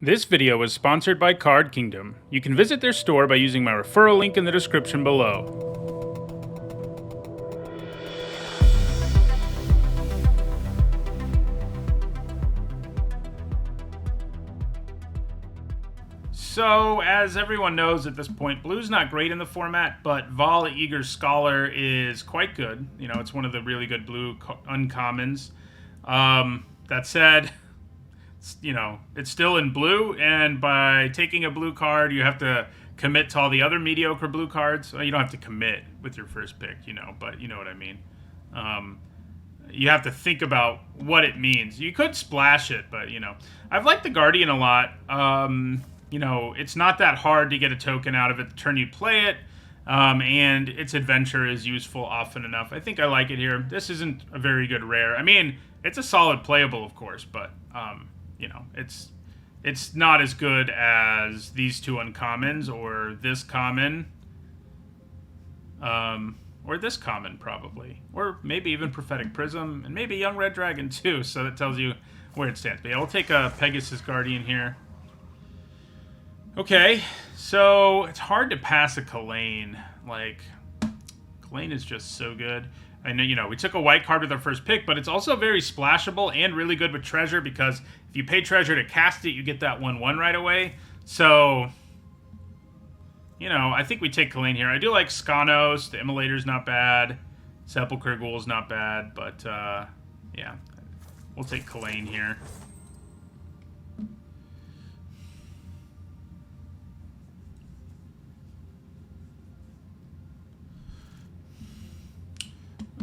This video was sponsored by Card Kingdom. You can visit their store by using my referral link in the description below. So, as everyone knows at this point, Blue's not great in the format, but Val Eager's Scholar is quite good. You know, it's one of the really good blue uncommons. That said, it's still in blue, and by taking a blue card, you have to commit to all the other mediocre blue cards. Well, you don't have to commit with your first pick, but you know what I mean. You have to think about what it means. You could splash it, but, I've liked the Guardian a lot. It's not that hard to get a token out of it the turn you play it, and its adventure is useful often enough. I think I like it here. This isn't a very good rare. I mean, it's a solid playable, of course, but, it's not as good as these two uncommons, or this common, or this common, probably. Or maybe even Prophetic Prism, and maybe Young Red Dragon, too, so that tells you where it stands. But yeah, we'll take a Pegasus Guardian here. Okay, so it's hard to pass a Kalane. Like, Kalane is just so good. I know, we took a white card with our first pick, but it's also very splashable and really good with Treasure, because if you pay Treasure to cast it, you get that 1/1 right away. So, I think we take Kalane here. I do like Skanos. The Immolator's not bad. Sepulchre Ghoul's not bad, but, yeah. We'll take Kalane here.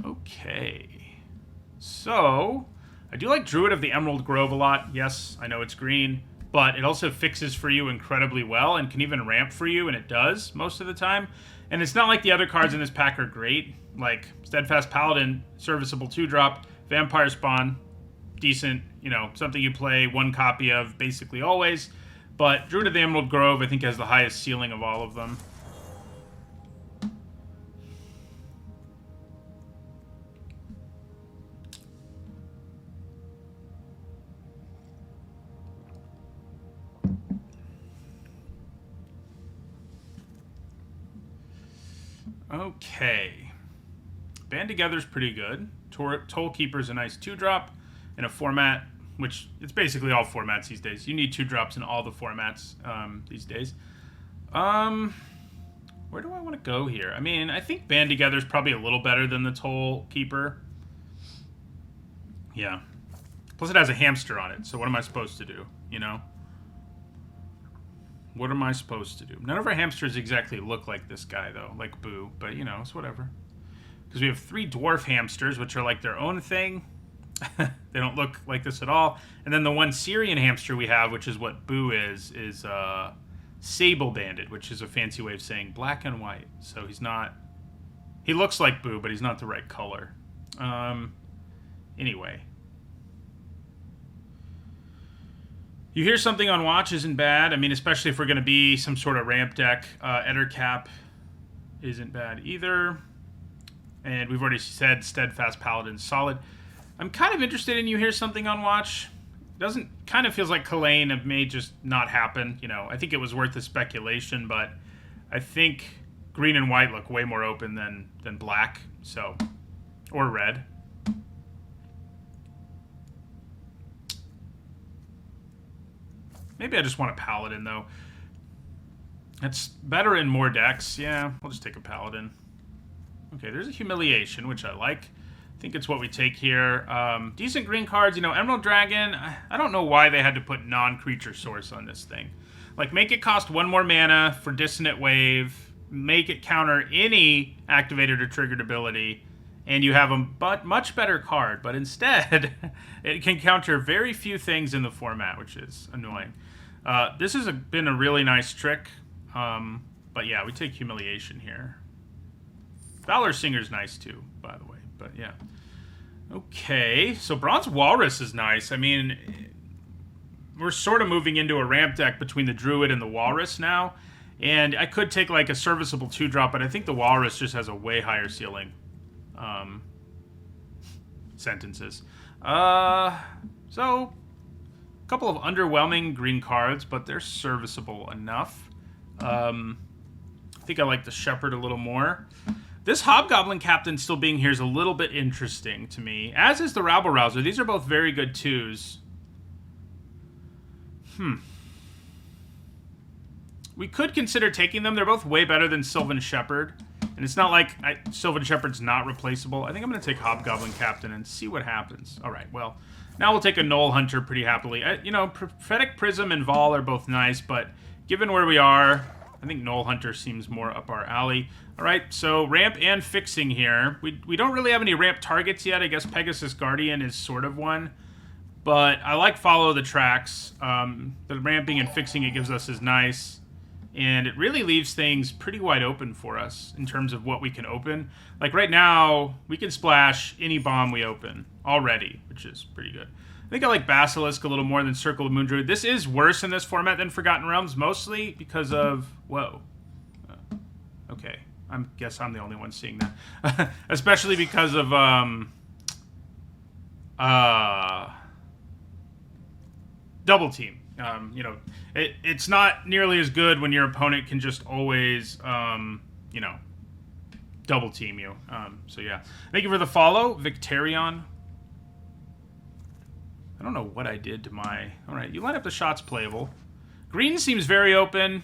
Okay, so I do like Druid of the Emerald Grove a lot. Yes, I know it's green, but it also fixes for you incredibly well and can even ramp for you, and it does most of the time. And it's not like the other cards in this pack are great, like Steadfast Paladin, serviceable 2-drop, Vampire Spawn, decent, something you play one copy of basically always. But Druid of the Emerald Grove, I think, has the highest ceiling of all of them. Okay. Band Together's pretty good. Toll Keeper's a nice 2-drop in a format, which it's basically all formats these days. You need 2-drops in all the formats these days. Where do I want to go here? I mean, I think Band Together's probably a little better than the Toll Keeper. Yeah. Plus it has a hamster on it, so what am I supposed to do, What am I supposed to do? None of our hamsters exactly look like this guy, though, like Boo, but, it's whatever. Because we have 3 dwarf hamsters, which are like their own thing. They don't look like this at all. And then the one Syrian hamster we have, which is what Boo is Sable Banded, which is a fancy way of saying black and white. So he's not... He looks like Boo, but he's not the right color. Anyway. You hear something on Watch isn't bad. I mean, especially if we're going to be some sort of ramp deck. Ettercap isn't bad either. And we've already said Steadfast Paladin's solid. I'm kind of interested in You Hear Something on Watch. Kind of feels like Kalane may just not happen. I think it was worth the speculation, but I think green and white look way more open than black. So, or red. Maybe I just want a Paladin, though. It's better in more decks. Yeah, we'll just take a Paladin. Okay, there's a Humiliation, which I like. I think it's what we take here. Decent green cards. Emerald Dragon, I don't know why they had to put non-creature source on this thing. Like, make it cost 1 more mana for Dissonant Wave. Make it counter any activated or triggered ability. And you have a much better card. But instead, it can counter very few things in the format, which is annoying. This has been a really nice trick. But yeah, we take Humiliation here. Valor Singer's nice too, by the way. But yeah. Okay, so Bronze Walrus is nice. I mean, we're sort of moving into a ramp deck between the Druid and the Walrus now. And I could take like a serviceable 2-drop, but I think the Walrus just has a way higher ceiling. Sentences. So A couple of underwhelming green cards, but they're serviceable enough. I think I like the Shepherd a little more. This Hobgoblin Captain still being here is a little bit interesting to me, as is the Rabble Rouser. These are both very good 2s. We could consider taking them. They're both way better than Sylvan Shepherd. And it's not like Sylvan Shepherd's not replaceable. I think I'm going to take Hobgoblin Captain and see what happens. All right, well, now we'll take a Knoll Hunter pretty happily. You know, Prophetic Prism and Vol are both nice, but given where we are, I think Knoll Hunter seems more up our alley. All right, so ramp and fixing here. We don't really have any ramp targets yet. I guess Pegasus Guardian is sort of one. But I like Follow the Tracks. The ramping and fixing it gives us is nice. And it really leaves things pretty wide open for us in terms of what we can open. Like right now, we can splash any bomb we open already, which is pretty good. I think I like Basilisk a little more than Circle of Moondruid. This is worse in this format than Forgotten Realms, mostly because of... Whoa. Okay. I guess I'm the only one seeing that. Especially because of... Double Team. You know, it's not nearly as good when your opponent can just always, you know, double team you. So yeah. Thank you for the follow, Victarion. I don't know what I did to my... All right, you line up the shots playable. Green seems very open.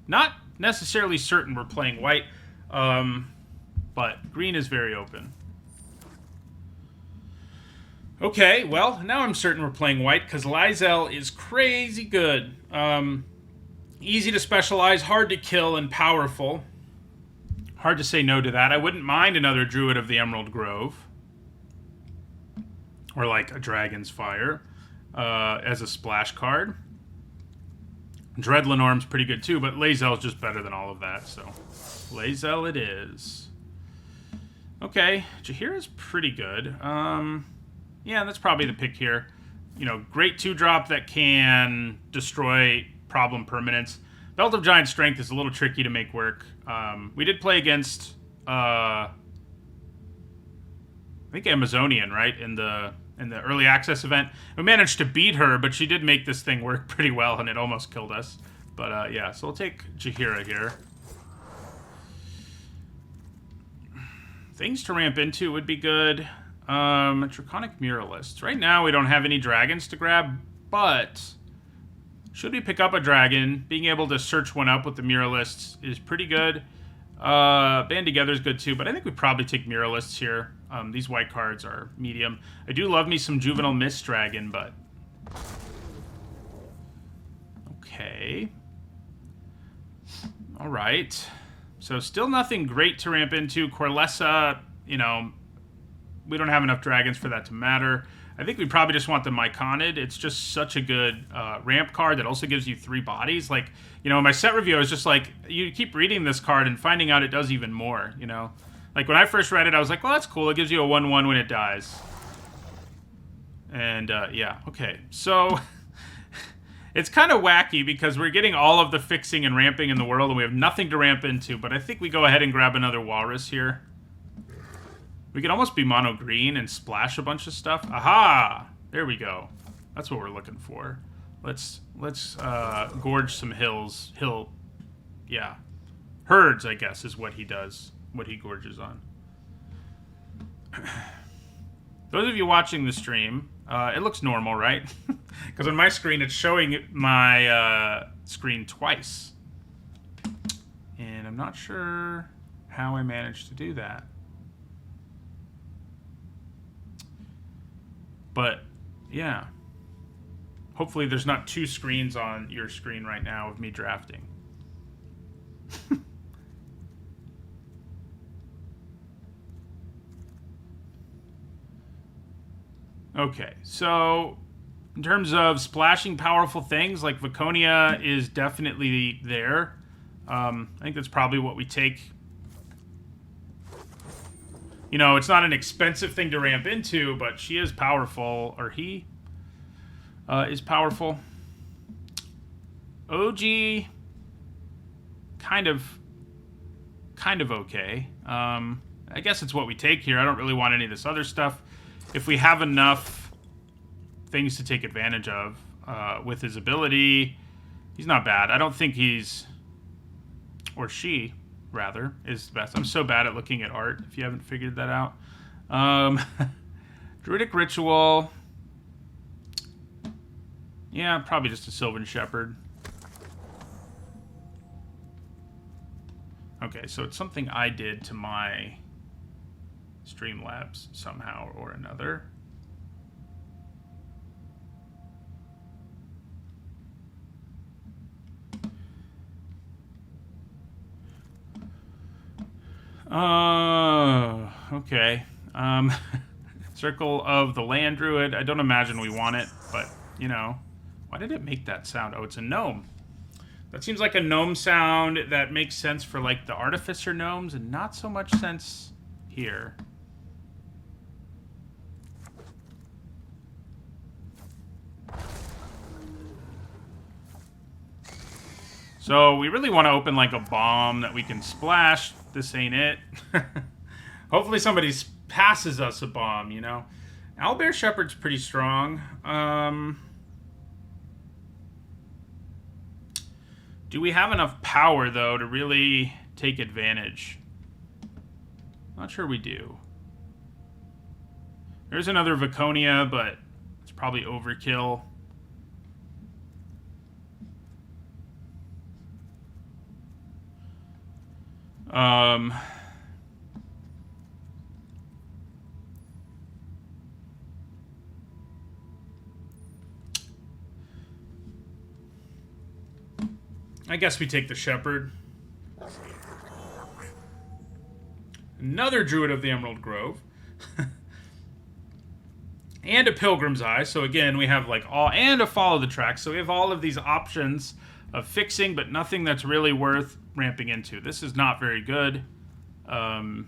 Not necessarily certain we're playing white, but green is very open. Okay, well, now I'm certain we're playing white, because Lyzel is crazy good. Easy to specialize, hard to kill, and powerful. Hard to say no to that. I wouldn't mind another Druid of the Emerald Grove. Or like a Dragon's Fire as a splash card. Dreadlenorm's pretty good too, but Lyzel's just better than all of that, so... Lyzel it is. Okay, Jaheira's pretty good. Yeah, that's probably the pick here. You know, great 2-drop that can destroy problem permanents. Belt of Giant Strength is a little tricky to make work. We did play against, I think Amazonian, right, in the early access event. We managed to beat her, but she did make this thing work pretty well, and it almost killed us. But yeah, so we'll take Jaheira here. Things to ramp into would be good. Draconic Muralists. Right now, we don't have any dragons to grab, but should we pick up a dragon, being able to search one up with the Muralists is pretty good. Band Together is good too, but I think we probably take Muralists here. These white cards are medium. I do love me some Juvenile Mist Dragon, but... Okay. Alright. So still nothing great to ramp into. Corlessa, you know... We don't have enough dragons for that to matter. I think we probably just want the Myconid. It's just such a good ramp card that also gives you 3 bodies. Like, you know, my set review is just like, you keep reading this card and finding out it does even more, you know? Like, when I first read it, I was like, well, that's cool. It gives you a 1/1 when it dies. And, yeah, okay. So, it's kind of wacky because we're getting all of the fixing and ramping in the world and we have nothing to ramp into. But I think we go ahead and grab another Walrus here. We could almost be mono green and splash a bunch of stuff. Aha! There we go. That's what we're looking for. Let's gorge some hills. Yeah. Herds, I guess, is what he does. What he gorges on. Those of you watching the stream, it looks normal, right? Because on my screen, it's showing my screen twice. And I'm not sure how I managed to do that. But, yeah. Hopefully there's not 2 screens on your screen right now of me drafting. Okay, so in terms of splashing powerful things, like Viconia is definitely there. I think that's probably what we take. You know, it's not an expensive thing to ramp into, but she is powerful, or he is powerful. OG, kind of okay. I guess it's what we take here. I don't really want any of this other stuff. If we have enough things to take advantage of, with his ability. He's not bad. I don't think he's, or she, rather, is the best. I'm so bad at looking at art, if you haven't figured that out. Druidic Ritual. Yeah, probably just a Sylvan Shepherd. Okay, so it's something I did to my Streamlabs somehow or another. Okay. Circle of the Land Druid. I don't imagine we want it, but, you know. Why did it make that sound? Oh, it's a gnome. That seems like a gnome sound that makes sense for, like, the Artificer gnomes, and not so much sense here. So, we really want to open, like, a bomb that we can splash. This ain't it. Hopefully somebody passes us a bomb, you know? Owlbear Shepherd's pretty strong. Do we have enough power, though, to really take advantage? Not sure we do. There's another Viconia, but it's probably overkill. I guess we take the Shepherd. Another Druid of the Emerald Grove. And a Pilgrim's Eye. So again, we have like all... And a Follow the Tracks. So we have all of these options of fixing, but nothing that's really worth ramping into. This is not very good. You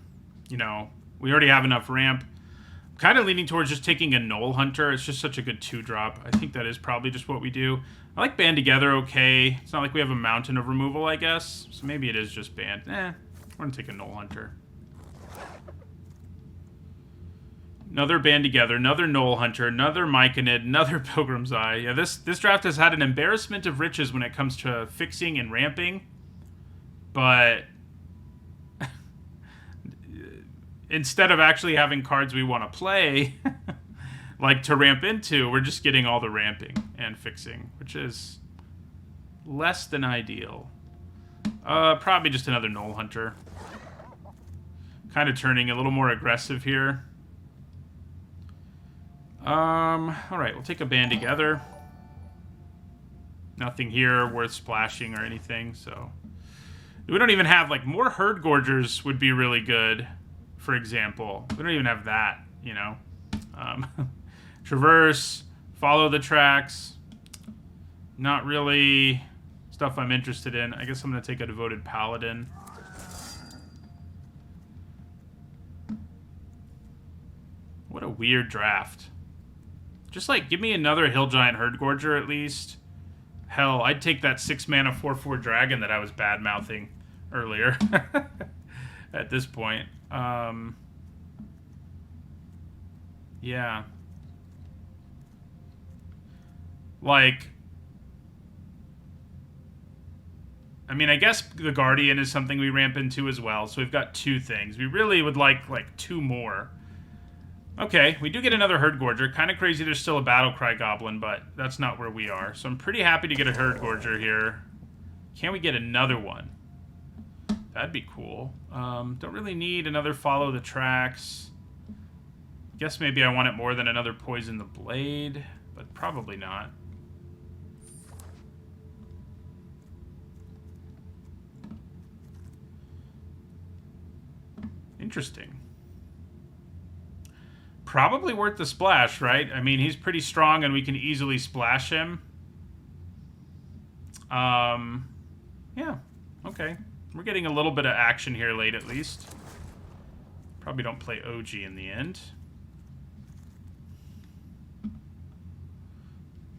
know, we already have enough ramp. I'm kind of leaning towards just taking a Knoll Hunter. It's just such a good 2-drop. I think that is probably just what we do. I like Band Together okay. It's not like we have a mountain of removal, I guess. So maybe it is just Band. We're going to take a Knoll Hunter. Another Band Together, another Knoll Hunter, another Myconid, another Pilgrim's Eye. Yeah, this draft has had an embarrassment of riches when it comes to fixing and ramping. But instead of actually having cards we want to play, like to ramp into, we're just getting all the ramping and fixing, which is less than ideal. Probably just another Knoll Hunter. Kind of turning a little more aggressive here. Alright, we'll take a Band Together. Nothing here worth splashing or anything, so... We don't even have, like, more Herd Gorgers would be really good, for example. We don't even have that, you know? Traverse, Follow the Tracks. Not really stuff I'm interested in. I guess I'm going to take a Devoted Paladin. What a weird draft. Just, like, give me another Hill Giant Herd Gorger at least. Hell, I'd take that 6-mana 4/4 dragon that I was bad-mouthing earlier. At this point. Yeah. Like... I mean, I guess the Guardian is something we ramp into as well, so we've got 2 things. We really would like 2 more. Okay, we do get another Herd Gorger. Kind of crazy there's still a Battlecry Goblin, but that's not where we are. So I'm pretty happy to get a Herd Gorger here. Can we get another one? That'd be cool. Don't really need another Follow the Tracks. Guess maybe I want it more than another Poison the Blade, but probably not. Interesting. Probably worth the splash, right? I mean, he's pretty strong and we can easily splash him. Yeah, okay. We're getting a little bit of action here late, at least. Probably don't play OG in the end.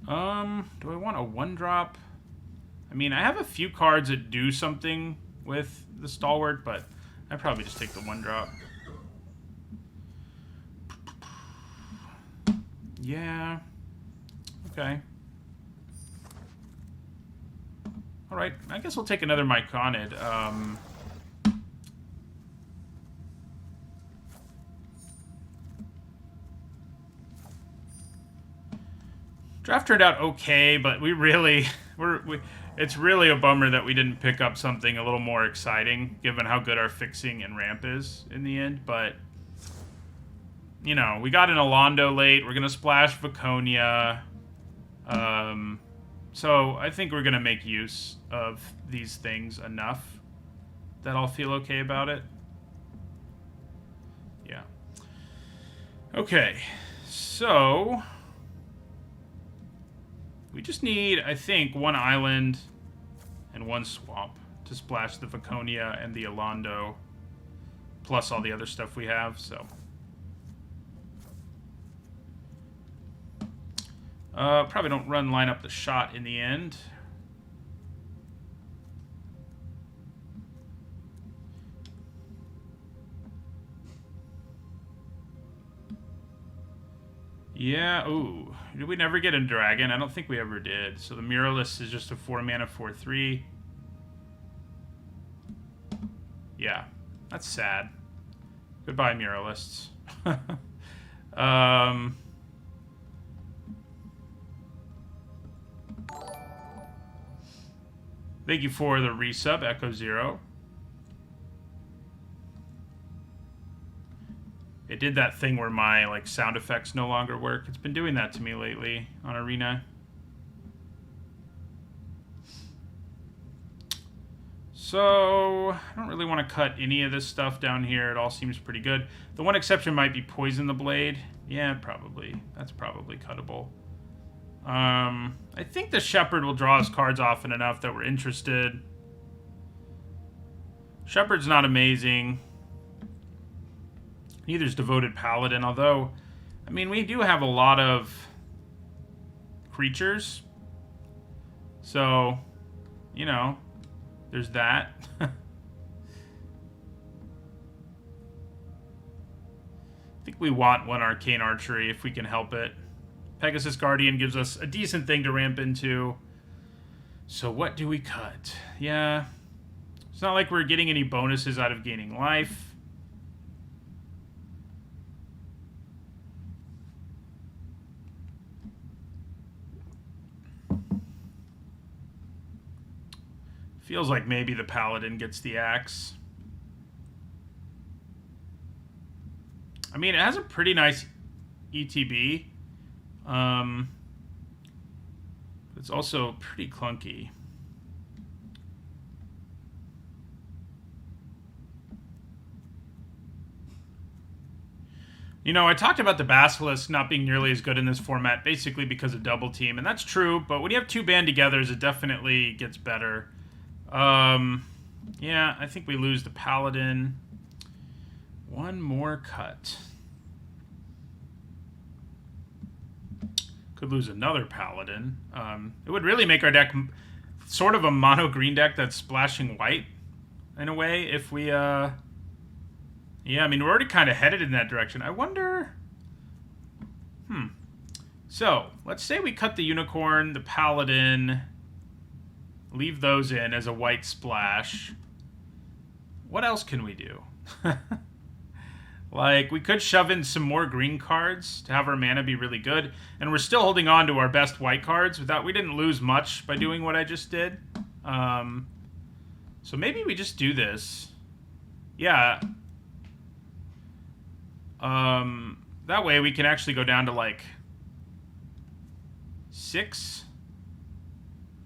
Do I want a 1-drop? I mean, I have a few cards that do something with the Stalwart, but I'd probably just take the 1-drop. Yeah. Okay. All right, I guess we'll take another Myconid. Draft turned out okay, but we really it's really a bummer that we didn't pick up something a little more exciting, given how good our fixing and ramp is in the end. But you know, we got an Alondo late. We're gonna splash Viconia. So I think we're gonna make use of these things enough that I'll feel okay about it. Yeah. Okay, so we just need, I think, one island and one swamp to splash the Viconia and the Alondo, plus all the other stuff we have, so. Probably don't line up the shot in the end. Yeah, ooh. Did we never get a dragon? I don't think we ever did. So the Muralist is just a 4-mana 4/3. Yeah, that's sad. Goodbye, Muralists. Thank you for the resub, Echo Zero. It did that thing where my like sound effects no longer work. It's been doing that to me lately on Arena. So I don't really want to cut any of this stuff down here. It all seems pretty good. The one exception might be Poison the Blade. Yeah, probably. That's probably cuttable. I think the Shepherd will draw us cards often enough that we're interested. Shepherd's not amazing. Neither's Devoted Paladin, although, I mean, we do have a lot of creatures. So, you know, there's that. I think we want one Arcane Archery if we can help it. Pegasus Guardian gives us a decent thing to ramp into. So what do we cut? Yeah. It's not like we're getting any bonuses out of gaining life. Feels like maybe the Paladin gets the axe. I mean, it has a pretty nice ETB. It's also pretty clunky. You know, I talked about the Basilisk not being nearly as good in this format, basically because of double team, and that's true, but when you have two band togethers, it definitely gets better. Yeah, I think we lose the Paladin. One more cut. Could lose another Paladin. It would really make our deck sort of a mono green deck that's splashing white, in a way, if we, yeah, I mean, we're already kind of headed in that direction. I wonder... So, let's say we cut the Unicorn, the Paladin, leave those in as a white splash. What else can we do? Like, we could shove in some more green cards to have our mana be really good, and we're still holding on to our best white cards. We didn't lose much by doing what I just did. So maybe we just do this. Yeah. That way we can actually go down to, like, 6,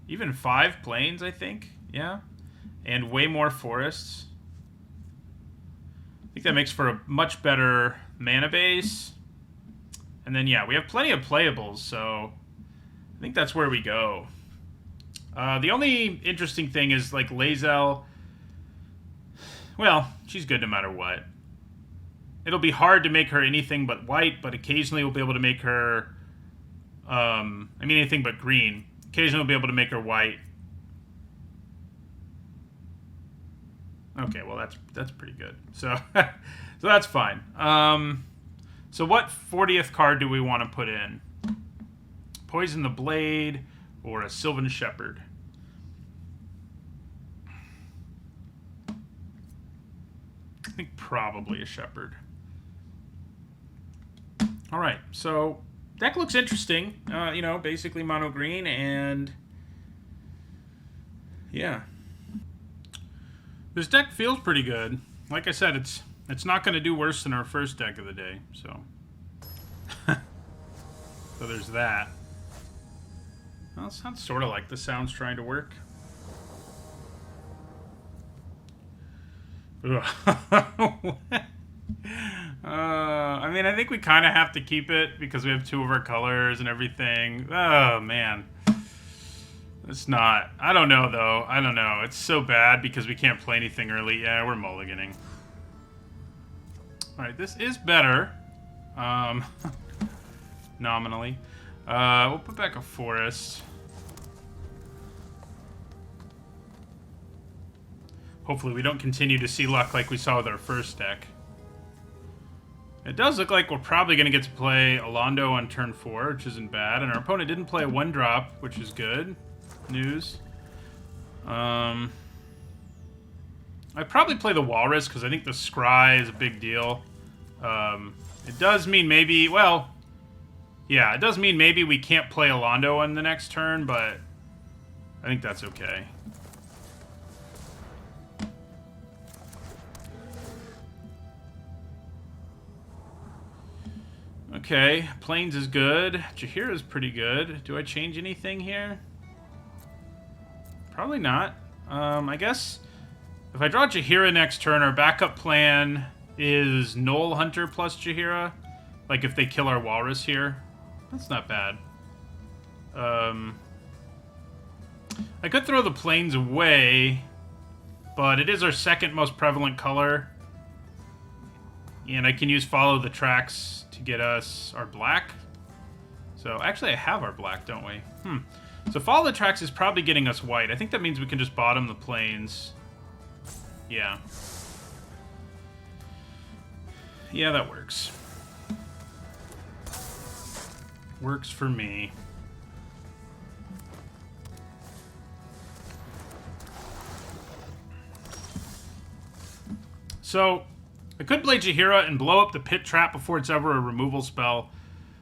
even 5 plains, I think. Yeah. And way more forests. I think that makes for a much better mana base. And then, yeah, we have plenty of playables, so I think that's where we go. The only interesting thing is, like, Lae'zel. Well, she's good no matter what. It'll be hard to make her anything but white, but occasionally we'll be able to make her... I mean, anything but green. Occasionally we'll be able to make her white. Okay, well, that's pretty good. So, so that's fine. So what 40th card do we want to put in? Poison the Blade or a Sylvan Shepherd? think probably a Shepherd. All right, so deck looks interesting. You know, basically mono green, and yeah, this deck feels pretty good. Like I said, it's not going to do worse than our first deck of the day. So, so there's that. Well, it sounds sort of like the sound's trying to work. I mean, I think we kind of have to keep it because we have two of our colors and everything. Oh, man. It's not. I don't know, though. I don't know. It's so bad because we can't play anything early. Yeah, we're mulliganing. Alright, this is better. Nominally. We'll put back a forest. Hopefully we don't continue to see luck like we saw with our first deck. It does look like we're probably going to get to play Alondo on turn 4, which isn't bad. And our opponent didn't play a 1-drop, which is good news. I'd probably play the Walrus, because I think the Scry is a big deal. It does mean maybe, well, yeah, it does mean maybe we can't play Alondo on the next turn, but I think that's okay. Okay, Plains is good. Jaheira's pretty good. Do I change anything here? Probably not. I guess if I draw Jaheira next turn, our backup plan is Knoll Hunter plus Jaheira. Like if they kill our Walrus here. That's not bad. I could throw the Plains away, but it is our second most prevalent color. And I can use Follow the Tracks to get us our black. So, actually I have our black, don't we? So Follow the Tracks is probably getting us white. I think that means we can just bottom the Plains. Yeah. Yeah, that works. Works for me. So, I could play Jaheira and blow up the Pit Trap before it's ever a removal spell.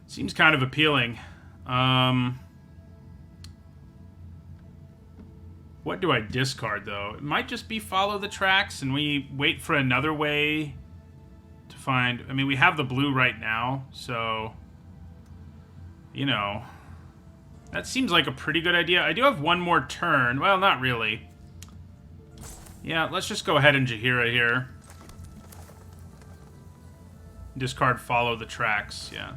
Seems kind of appealing. What do I discard, though? It might just be Follow the Tracks, and we wait for another way to find... I mean, we have the blue right now, so... You know... That seems like a pretty good idea. I do have one more turn. Well, not really. Yeah, let's just go ahead and Jaheira here. Discard Follow the Tracks, yeah.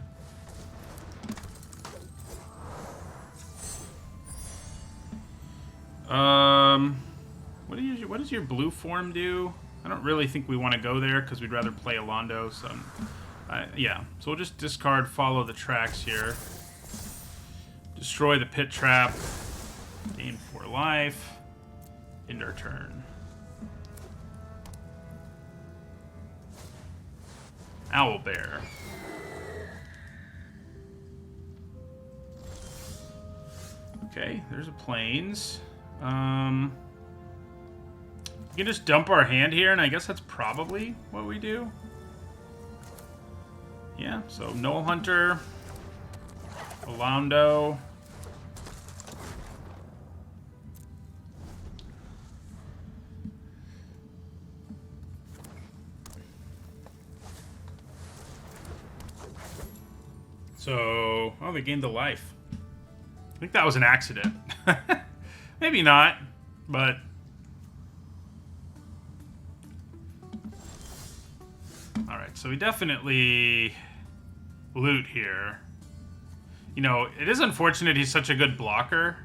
What does your blue form do? I don't really think we want to go there because we'd rather play Alondo. So, yeah. So we'll just discard Follow the Tracks here. Destroy the Pit Trap. Gain 4 life. End our turn. Owlbear. Okay, there's a Plains. We can just dump our hand here, and I guess that's probably what we do. Yeah, so Knoll Hunter, Alondo. So, oh, they gained the life. I think that was an accident. Maybe not, but... Alright, so we definitely loot here. You know, it is unfortunate he's such a good blocker.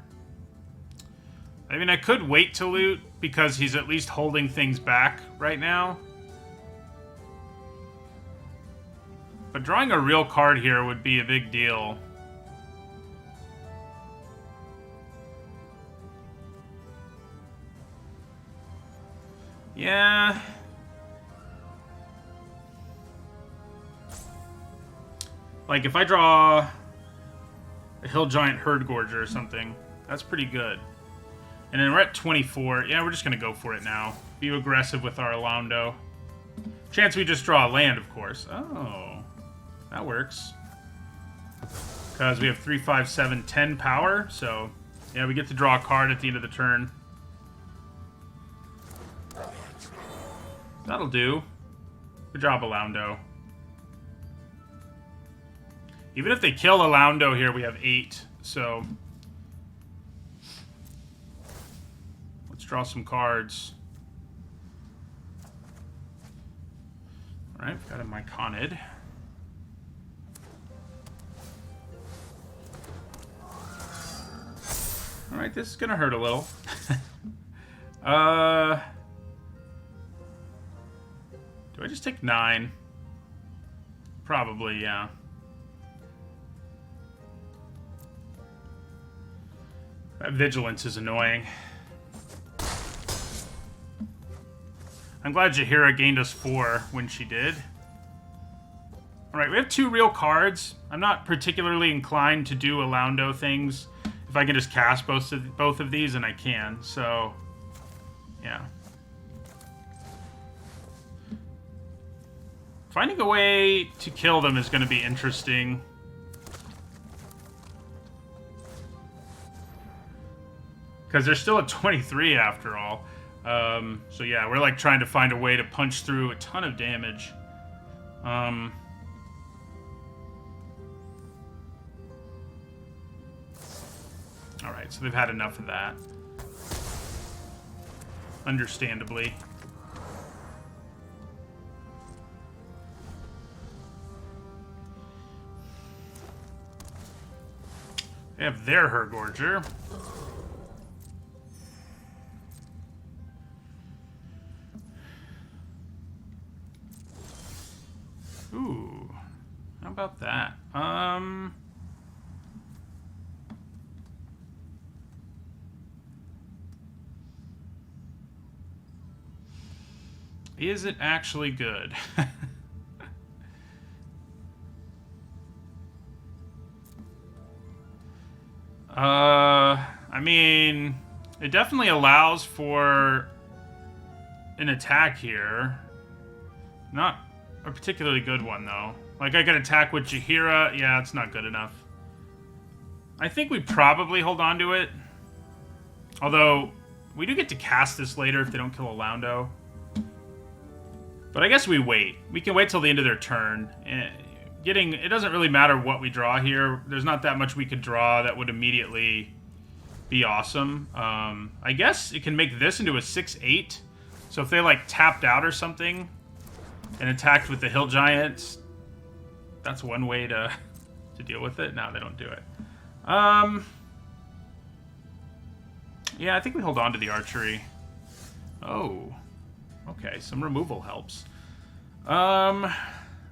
I mean, I could wait to loot because he's at least holding things back right now. But drawing a real card here would be a big deal. Yeah. Like, if I draw a Hill Giant Herd Gorger or something, that's pretty good. And then we're at 24. Yeah, we're just going to go for it now. Be aggressive with our Alondo. Chance we just draw a land, of course. Oh, that works. Because we have 3, 5, 7, 10 power, so yeah, we get to draw a card at the end of the turn. That'll do. Good job, Alaundo. Even if they kill Alaundo here, we have 8, so let's draw some cards. Alright, got a Myconid. Alright, this is gonna hurt a little. Do I just take 9? Probably, yeah. That vigilance is annoying. I'm glad Jaheira gained us 4 when she did. Alright, we have 2 real cards. I'm not particularly inclined to do Alaundo things. If I can just cast both of these, and I can, so yeah. Finding a way to kill them is going to be interesting. Because they're still at 23 after all. So yeah, we're like trying to find a way to punch through a ton of damage. Alright, so they've had enough of that. Understandably. They have their Hergorger. Ooh. How about that? Is it actually good? I mean, it definitely allows for an attack here. Not a particularly good one, though. Like, I could attack with Jaheira. Yeah, it's not good enough. I think we probably hold on to it. Although, we do get to cast this later if they don't kill Alaundo. But I guess we wait. We can wait till the end of their turn. It doesn't really matter what we draw here. There's not that much we could draw that would immediately be awesome. I guess it can make this into a 6/8. So if they, like, tapped out or something and attacked with the Hill Giants, that's one way to deal with it. No, they don't do it. Yeah, I think we hold on to the archery. Oh. Okay, some removal helps.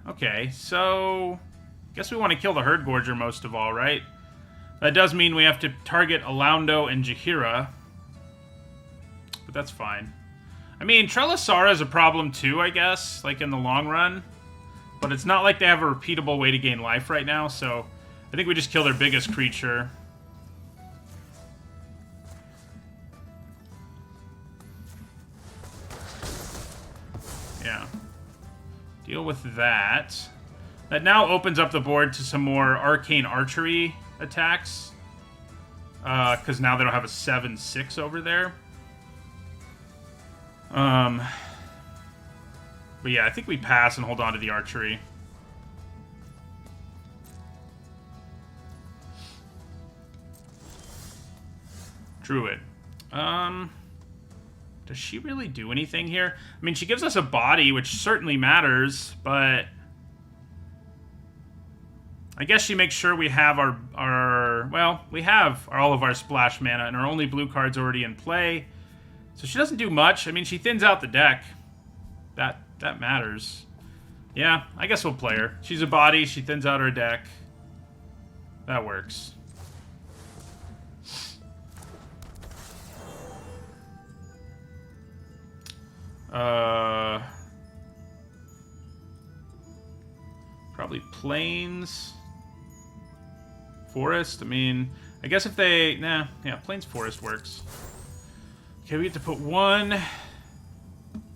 Okay, so guess we want to kill the Herdgorger most of all, right? That does mean we have to target Alaundo and Jaheira. But that's fine. I mean, Trelisara is a problem too, I guess, like in the long run. But it's not like they have a repeatable way to gain life right now, so I think we just kill their biggest creature. Yeah. Deal with that. That now opens up the board to some more arcane archery attacks. Because now they don't have a 7/6 over there. But yeah, I think we pass and hold on to the archery. Druid. Does she really do anything here? I mean, she gives us a body, which certainly matters, but I guess she makes sure we have we have all of our splash mana, and our only blue card's already in play. So she doesn't do much. I mean, she thins out the deck. That matters. Yeah, I guess we'll play her. She's a body, she thins out her deck. That works. Probably plains. Forest, I mean, I guess if they... Nah, yeah, plains forest works. Okay, we get to put 1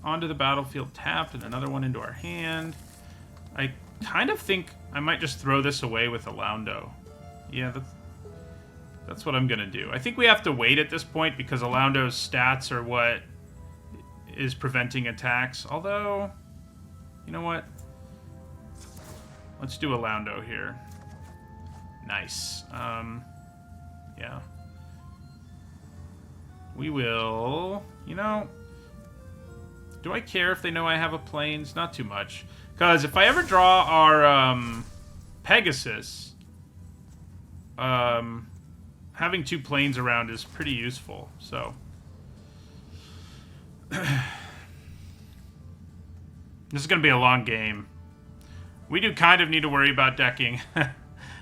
onto the battlefield tapped and another one into our hand. I kind of think I might just throw this away with Alaundo. Yeah, that's what I'm going to do. I think we have to wait at this point because Alaundo's stats are what is preventing attacks. Although, you know what? Let's do Alaundo here. Nice. Yeah. We will... You know... Do I care if they know I have a plains? Not too much. Because if I ever draw our Pegasus, having 2 plains around is pretty useful. So... This is going to be a long game. We do kind of need to worry about decking.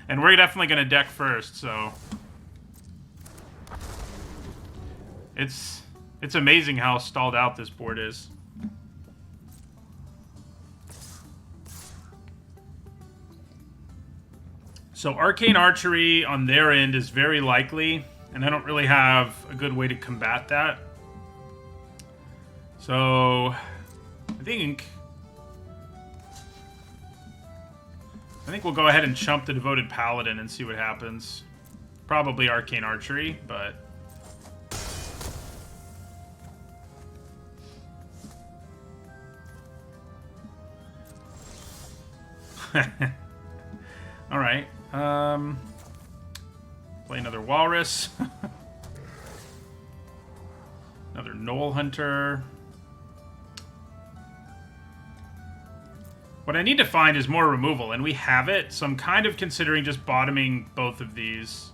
And we're definitely going to deck first, so... It's amazing how stalled out this board is. So Arcane Archery on their end is very likely, and I don't really have a good way to combat that. So I think we'll go ahead and chump the Devoted Paladin and see what happens. Probably Arcane Archery, but... Alright. Play another Walrus. Another Knoll Hunter. What I need to find is more removal, and we have it, so I'm kind of considering just bottoming both of these.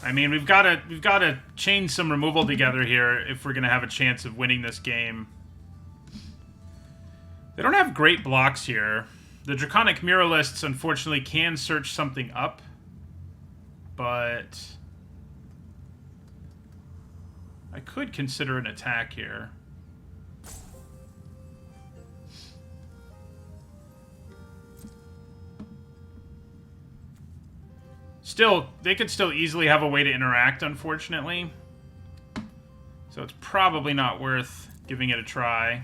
I mean, we've got to chain some removal together here if we're going to have a chance of winning this game. They don't have great blocks here. The Draconic Muralists, unfortunately, can search something up, but I could consider an attack here. Still, they could still easily have a way to interact, unfortunately. So it's probably not worth giving it a try.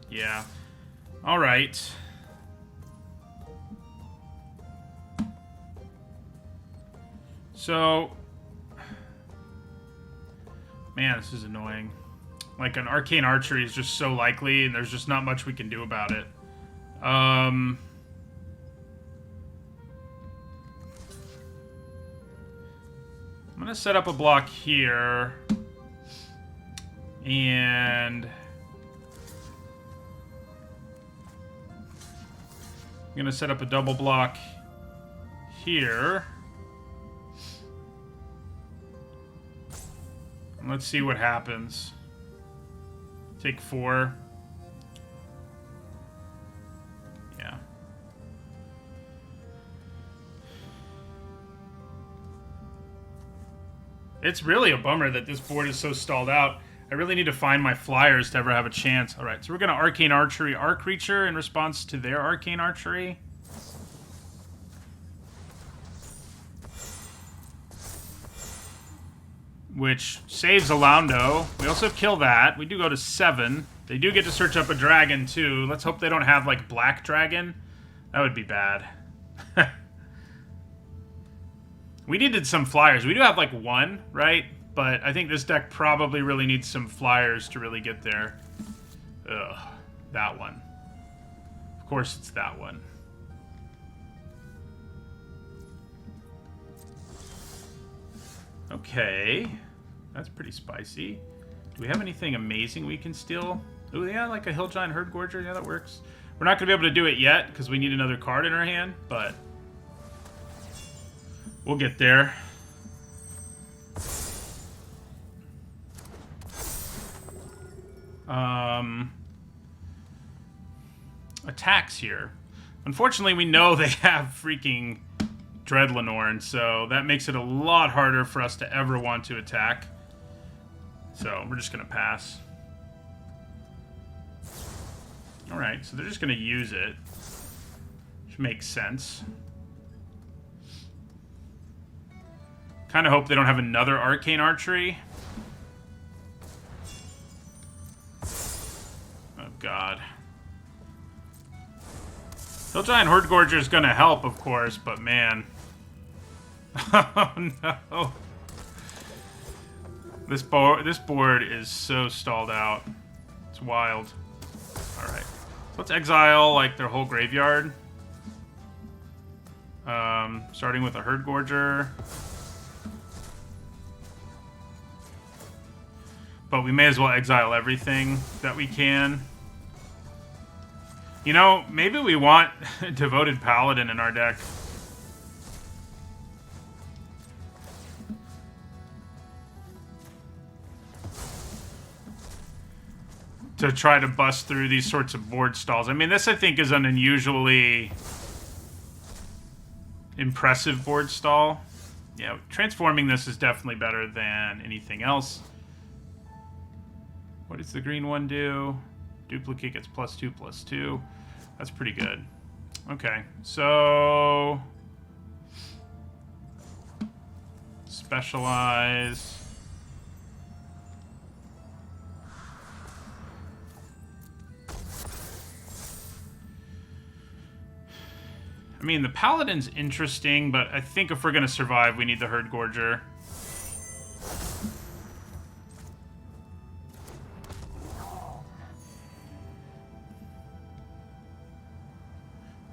Yeah. All right. So, man, this is annoying. Like, an Arcane Archery is just so likely, and there's just not much we can do about it. I'm gonna set up a block here. And... I'm going to set up a double block here. And let's see what happens. Take 4. Yeah. It's really a bummer that this board is so stalled out. I really need to find my flyers to ever have a chance. Alright, so we're going to Arcane Archery our creature in response to their Arcane Archery. Which saves Alaundo. We also kill that. We do go to 7. They do get to search up a dragon, too. Let's hope they don't have, like, Black Dragon. That would be bad. We needed some flyers. We do have, like, 1, right? But I think this deck probably really needs some flyers to really get there. Ugh. That one. Of course it's that one. Okay. That's pretty spicy. Do we have anything amazing we can steal? Oh, yeah, like a Hill Giant Herd Gorger. Yeah, that works. We're not going to be able to do it yet because we need another card in our hand, but we'll get there. Attacks here. Unfortunately, we know they have freaking Dreadlenorn, so that makes it a lot harder for us to ever want to attack. So we're just going to pass. Alright, so they're just going to use it. Which makes sense. Kind of hope they don't have another Arcane Archery. Oh, God. Hill Giant Horde Gorger is going to help, of course, but man. Oh, no. This board is so stalled out. It's wild. Alright. So let's exile, like, their whole graveyard. Starting with a Herd Gorger. But we may as well exile everything that we can. You know, maybe we want Devoted Paladin in our deck. To try to bust through these sorts of board stalls. I mean, this, I think, is an unusually impressive board stall. Yeah, transforming this is definitely better than anything else. What does the green one do? Duplicate gets +2/+2. That's pretty good. Okay, so... Specialize... I mean, the Paladin's interesting, but I think if we're going to survive, we need the Herd Gorger.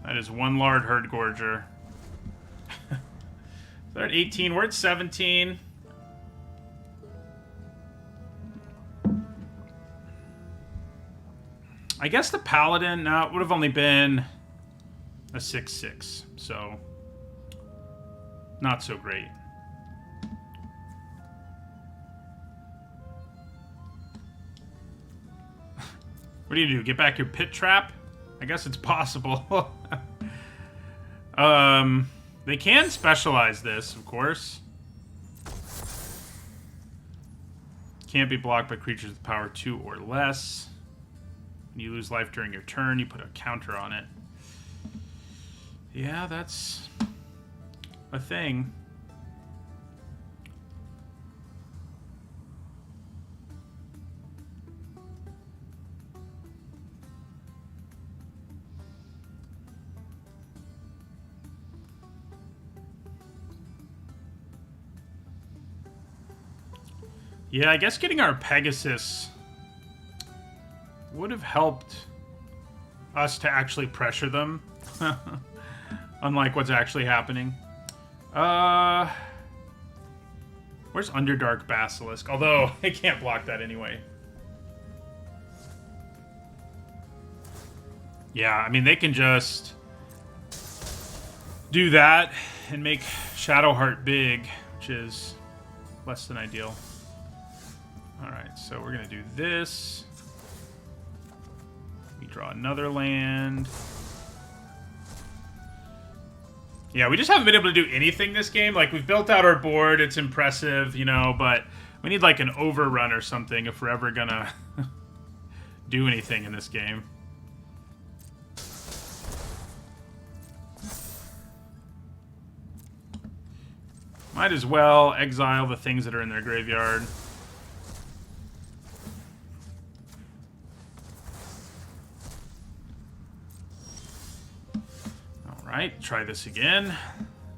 That is one Lard Herd Gorger. They're at 18. We're at 17. I guess the Paladin, now it would have only been a 6/6, so not so great. What do you do? Get back your Pit Trap? I guess it's possible. They can specialize this, of course. Can't be blocked by creatures with power 2 or less. When you lose life during your turn, you put a counter on it. Yeah, that's a thing. Yeah, I guess getting our Pegasus would have helped us to actually pressure them. Unlike what's actually happening. Where's Underdark Basilisk? Although, I can't block that anyway. Yeah, I mean, they can just do that and make Shadowheart big, which is less than ideal. Alright, so we're going to do this. We draw another land. Yeah, we just haven't been able to do anything this game. Like, we've built out our board. It's impressive, you know, but we need, like, an overrun or something if we're ever gonna do anything in this game. Might as well exile the things that are in their graveyard. Alright, try this again.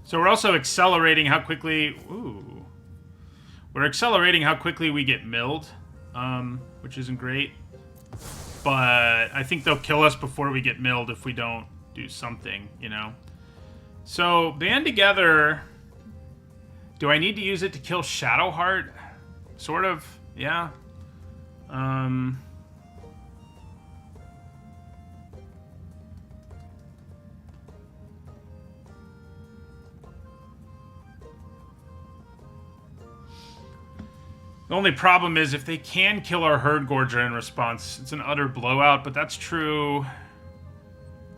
So we're also accelerating how quickly... Ooh. We're accelerating how quickly we get milled, which isn't great. But I think they'll kill us before we get milled if we don't do something, you know? So, Band Together... Do I need to use it to kill Shadowheart? Sort of, yeah. The only problem is if they can kill our Herd Gorger in response, it's an utter blowout, but that's true.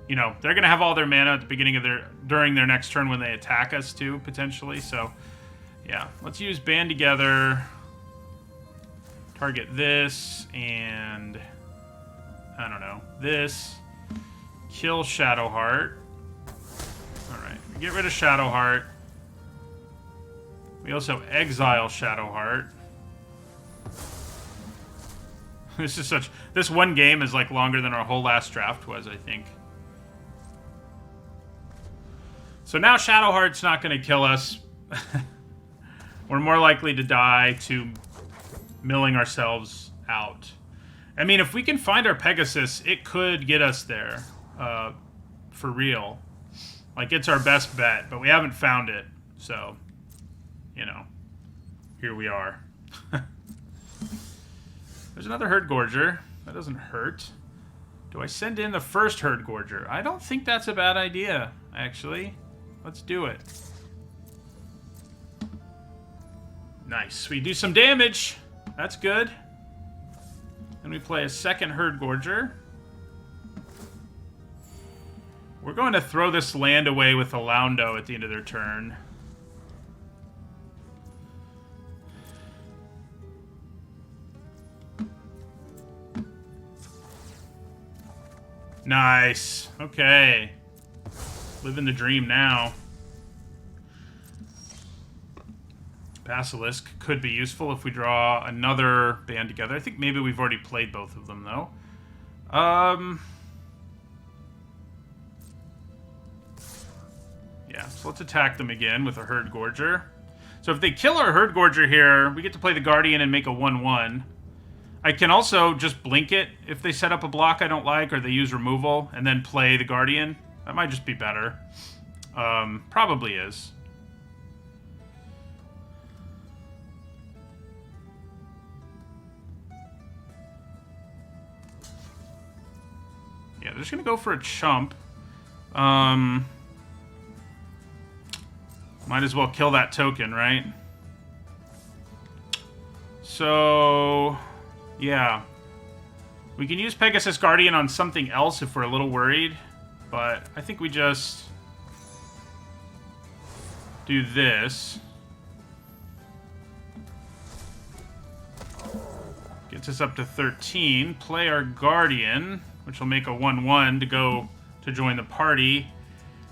You know, they're going to have all their mana at the beginning of during their next turn when they attack us too, potentially, so... Yeah, let's use Band Together, target this, and, I don't know, this, kill Shadowheart. Alright, get rid of Shadowheart. We also exile Shadowheart. This one game is like longer than our whole last draft was, I think. So now Shadowheart's not going to kill us. We're more likely to die to milling ourselves out. I mean, if we can find our Pegasus, it could get us there. For real. Like, it's our best bet, but we haven't found it. So, you know, here we are. There's another Herd Gorger. That doesn't hurt. Do I send in the first Herd Gorger? I don't think that's a bad idea, actually. Let's do it. Nice. We do some damage. That's good. And we play a second Herd Gorger. We're going to throw this land away with a Laundo at the end of their turn. Nice. Okay. Living the dream now. Basilisk could be useful if we draw another band together. I think maybe we've already played both of them, though. Yeah, so let's attack them again with a Herd Gorger. So if they kill our Herd Gorger here, we get to play the Guardian and make a 1/1. I can also just blink it if they set up a block I don't like or they use removal and then play the Guardian. That might just be better. Probably is. Yeah, they're just going to go for a chump. Might as well kill that token, right? So, yeah. We can use Pegasus Guardian on something else if we're a little worried. But I think we just do this. Gets us up to 13. Play our Guardian, which will make a 1/1 to go to join the party.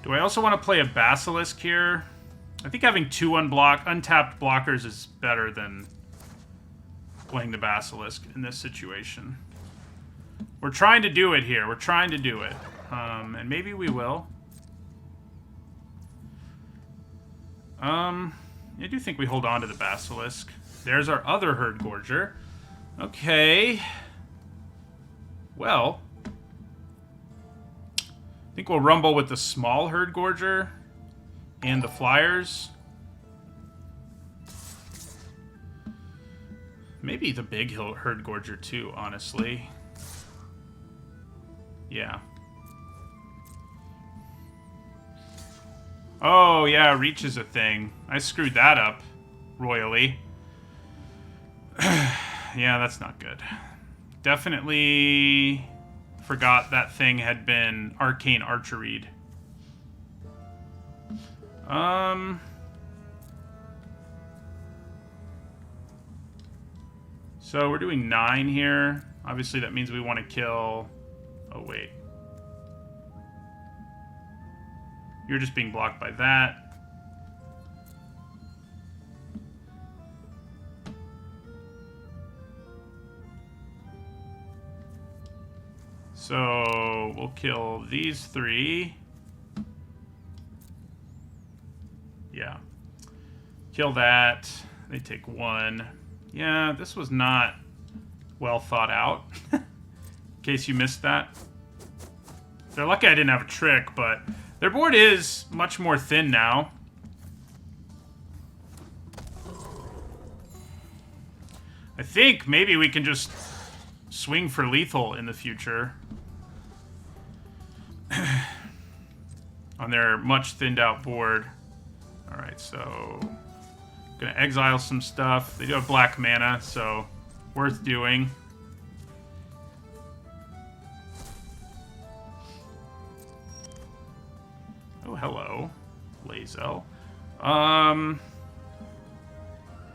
Do I also want to play a Basilisk here? I think having two untapped blockers is better than playing the Basilisk in this situation. We're trying to do it here. We're trying to do it. And maybe we will. I do think we hold on to the Basilisk. There's our other Herd Gorger. Okay. Well, I think we'll rumble with the small Herd Gorger and the Flyers. Maybe the big Herd Gorger too, honestly. Yeah. Oh, yeah, reach is a thing. I screwed that up royally. Yeah, that's not good. Definitely forgot that thing had been Arcane Archeried. So we're doing 9 here. Obviously that means we want to kill... Oh, wait. You're just being blocked by that. So we'll kill these 3. Yeah. Kill that. They take 1. Yeah, this was not well thought out. In case you missed that. They're lucky I didn't have a trick, but their board is much more thin now. I think maybe we can just swing for lethal in the future. On their much thinned out board. Alright, so... Gonna exile some stuff. They do have black mana, so worth doing. Oh, hello, Lazo.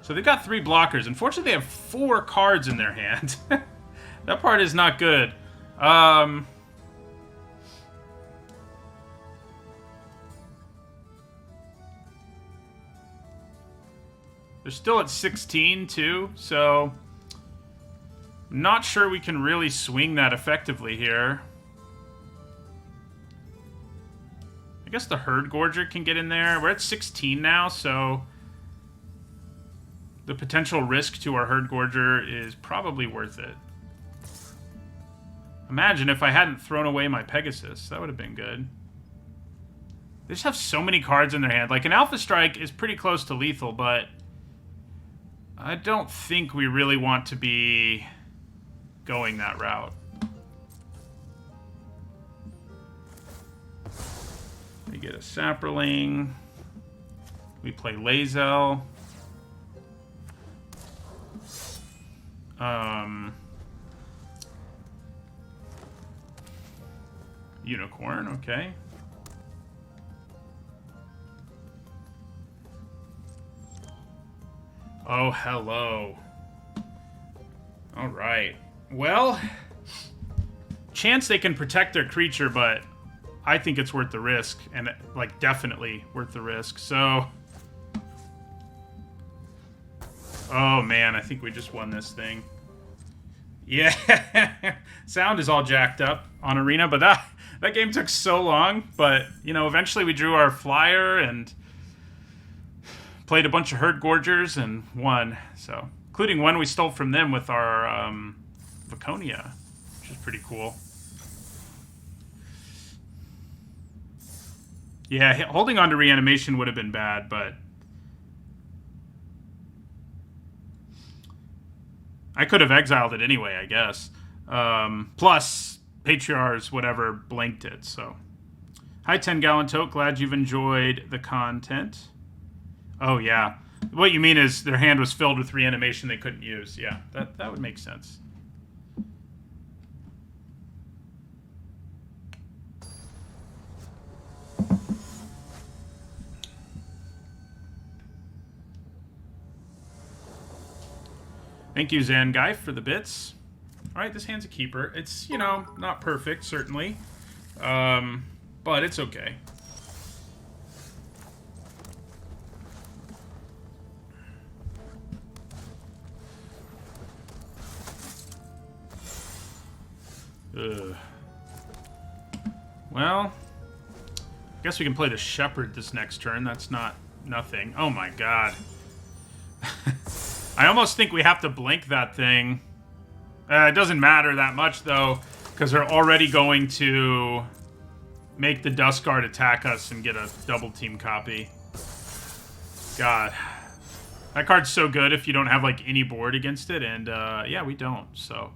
So they've got 3 blockers. Unfortunately, they have 4 cards in their hand. That part is not good. They're still at 16 too, so not sure we can really swing that effectively here. I guess the Herd Gorger can get in there. We're at 16 now, so the potential risk to our Herd Gorger is probably worth it. Imagine if I hadn't thrown away my Pegasus. That would have been good. They just have so many cards in their hand. Like, an Alpha Strike is pretty close to lethal, but I don't think we really want to be going that route. We get a Saproling. We play Lae'zel. Unicorn, okay. Oh, hello. All right. Well, chance they can protect their creature, but I think it's worth the risk, and like definitely worth the risk. So, oh man, I think we just won this thing. Yeah, sound is all jacked up on Arena, but that game took so long. But you know, eventually we drew our flyer and played a bunch of Herd Gorgers and won. So, including one we stole from them with our Viconia, which is pretty cool. Yeah, holding on to reanimation would have been bad, but I could have exiled it anyway, I guess. Plus, Patriarchs, whatever, blanked it, so. Hi, 10 Gallon Tote. Glad you've enjoyed the content. Oh, yeah. What you mean is their hand was filled with reanimation they couldn't use. Yeah, that would make sense. Thank you, Zangai, for the bits. All right, this hand's a keeper. It's, you know, not perfect, certainly. But it's okay. Ugh. Well, I guess we can play the Shepherd this next turn. That's not nothing. Oh my god. I almost think we have to blink that thing. It doesn't matter that much, though, because they're already going to make the Dust Guard attack us and get a double team copy. God. That card's so good if you don't have, like, any board against it, and, yeah, we don't, so.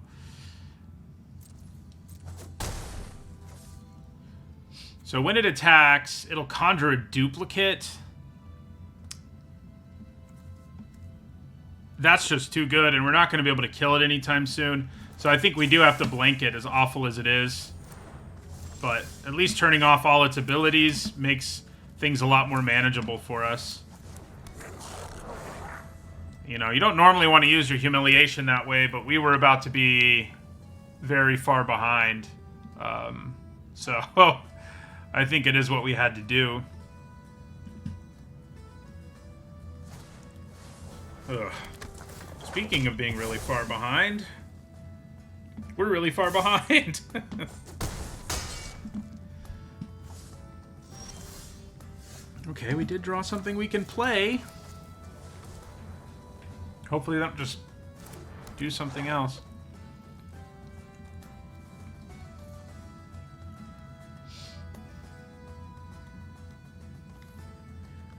So when it attacks, it'll conjure a duplicate. That's just too good, and we're not going to be able to kill it anytime soon. So I think we do have to blank it, as awful as it is. But at least turning off all its abilities makes things a lot more manageable for us. You know, you don't normally want to use your Humiliation that way, but we were about to be very far behind. So I think it is what we had to do. Ugh. Speaking of being really far behind, we're really far behind. Okay, we did draw something we can play. Hopefully they don't just do something else.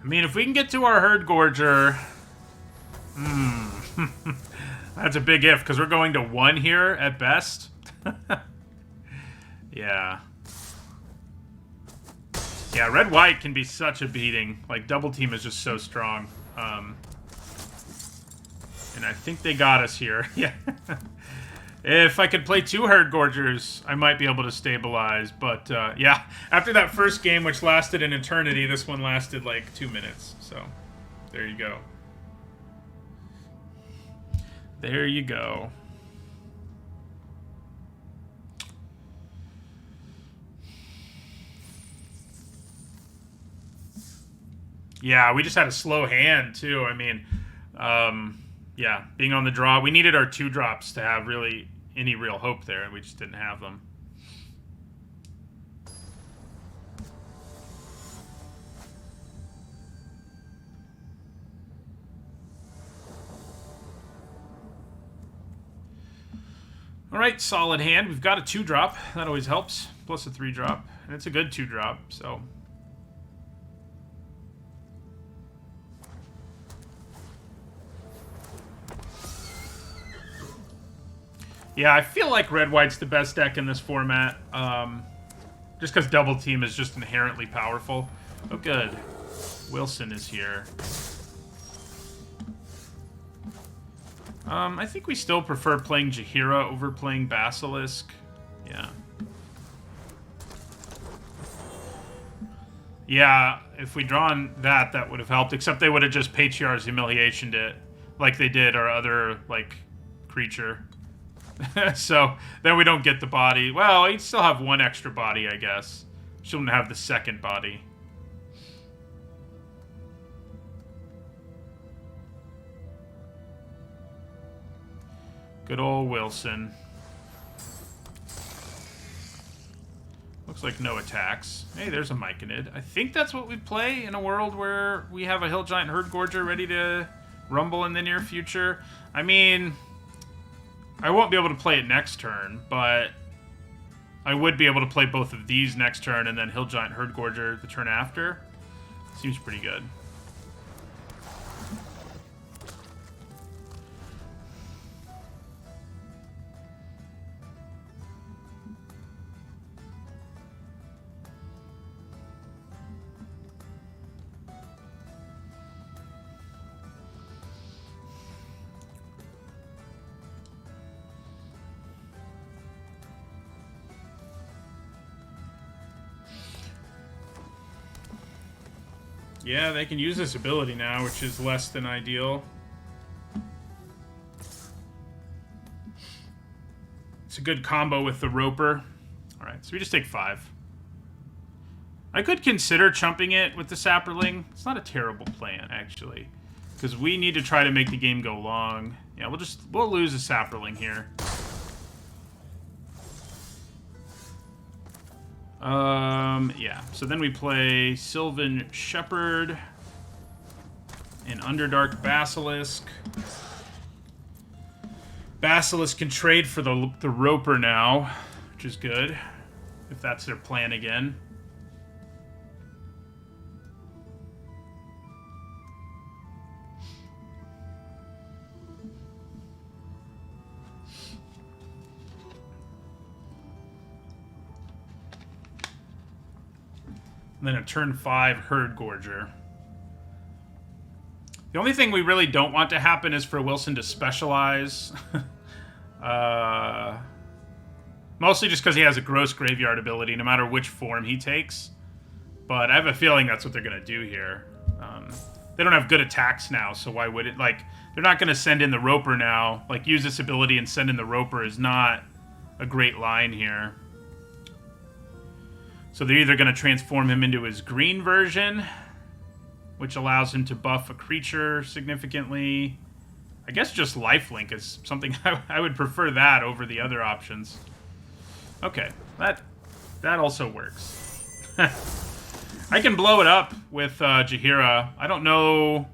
I mean, if we can get to our Herd Gorger... That's a big if, because we're going to 1 here at best. Yeah. Yeah, red-white can be such a beating. Like, double team is just so strong. And I think they got us here. Yeah. If I could play 2 Herd Gorgers, I might be able to stabilize. But, yeah, after that first game, which lasted an eternity, this one lasted, like, 2 minutes. So, there you go. There you go. Yeah, we just had a slow hand, too. I mean, Yeah, being on the draw. We needed our 2-drops to have really any real hope there, and we just didn't have them. All right, solid hand. We've got a 2-drop. That always helps. Plus a 3-drop. And it's a good 2-drop, so... Yeah, I feel like Red-White's the best deck in this format. Just because Double Team is just inherently powerful. Oh, good. Wilson is here. I think we still prefer playing Jaheira over playing Basilisk. Yeah. Yeah, if we'd drawn that, that would have helped. Except they would have just Patriarch's Humiliationed it. Like they did our other, like, creature. So, then we don't get the body. Well, he'd still have one extra body, I guess. Shouldn't have the second body. Good old Wilson. Looks like no attacks. Hey, there's a Myconid. I think that's what we play in a world where we have a Hill Giant Herdgorger ready to rumble in the near future. I mean, I won't be able to play it next turn, but I would be able to play both of these next turn and then Hill Giant Herdgorger the turn after. Seems pretty good. Yeah, they can use this ability now, which is less than ideal. It's a good combo with the Roper. Alright, so we just take 5. I could consider chumping it with the Sapperling. It's not a terrible plan, actually. Because we need to try to make the game go long. Yeah, we'll lose a Sapperling here. Yeah, so then we play Sylvan Shepherd and Underdark Basilisk. Basilisk can trade for the Roper now, which is good, if that's their plan again. And then a turn 5 Herdgorger. The only thing we really don't want to happen is for Wilson to specialize. Mostly just because he has a gross graveyard ability no matter which form he takes. But I have a feeling that's what they're going to do here. They don't have good attacks now, so why would it? Like, they're not going to send in the Roper now. Like, use this ability and send in the Roper is not a great line here. So they're either going to transform him into his green version, which allows him to buff a creature significantly. I guess just lifelink is something I would prefer that over the other options. Okay, that also works. I can blow it up with Jaheira. I don't know.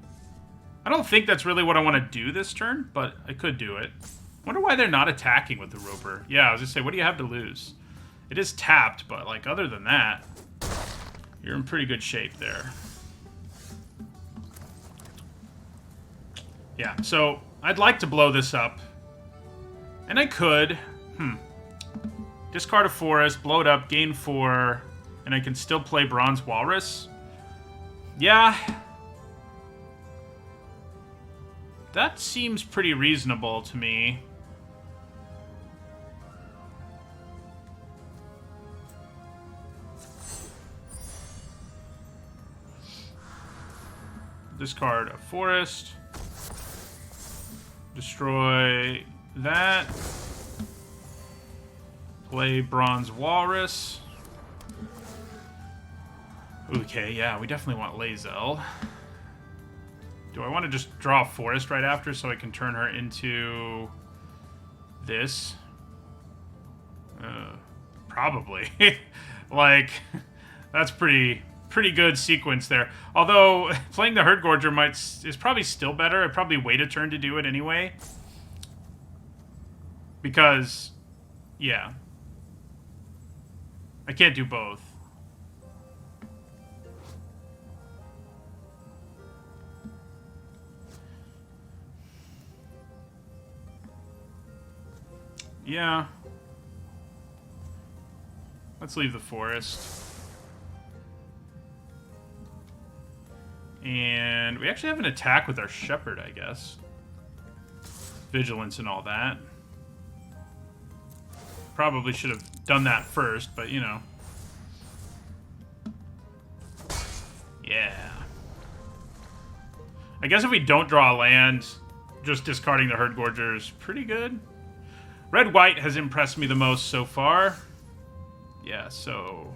I don't think that's really what I want to do this turn, but I could do it. Wonder why they're not attacking with the Roper. Yeah, I was just saying, what do you have to lose? It is tapped, but, like, other than that, you're in pretty good shape there. Yeah, so I'd like to blow this up. And I could. Discard a forest, blow it up, gain 4, and I can still play Bronze Walrus. Yeah. That seems pretty reasonable to me. Discard a forest. Destroy that. Play Bronze Walrus. Okay, yeah, we definitely want Lae'zel. Do I want to just draw a forest right after so I can turn her into this? Probably. Like, that's pretty good sequence there. Although, playing the Herd Gorger is probably still better. I'd probably wait a turn to do it anyway. Because, yeah. I can't do both. Yeah. Let's leave the forest. And we actually have an attack with our shepherd, I guess. Vigilance and all that. Probably should have done that first, but you know. Yeah. I guess if we don't draw a land, just discarding the Herd Gorger is pretty good. Red-white has impressed me the most so far. Yeah, so...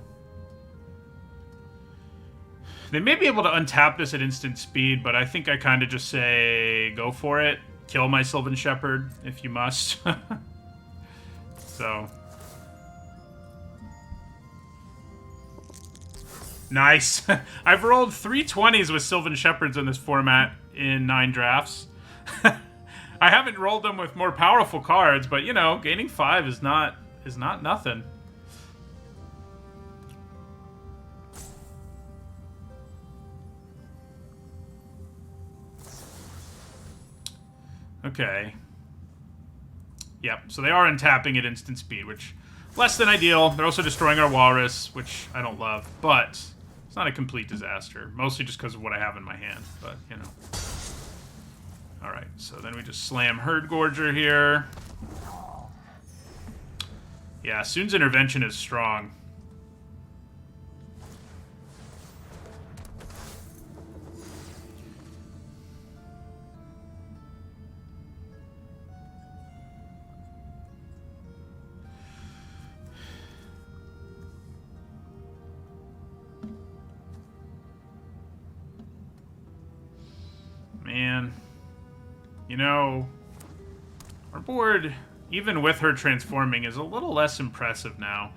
They may be able to untap this at instant speed, but I think I kind of just say, go for it. Kill my Sylvan Shepherd, if you must. So... Nice. I've rolled 3 20s with Sylvan Shepherds in this format in 9 drafts. I haven't rolled them with more powerful cards, but, you know, gaining 5 is not nothing. Okay. Yep, so they are untapping at instant speed, which less than ideal. They're also destroying our Walrus, which I don't love, but it's not a complete disaster. Mostly just because of what I have in my hand, but, you know. Alright, so then we just slam Herd Gorger here. Yeah, Soon's Intervention is strong. Man, you know, our board, even with her transforming, is a little less impressive now.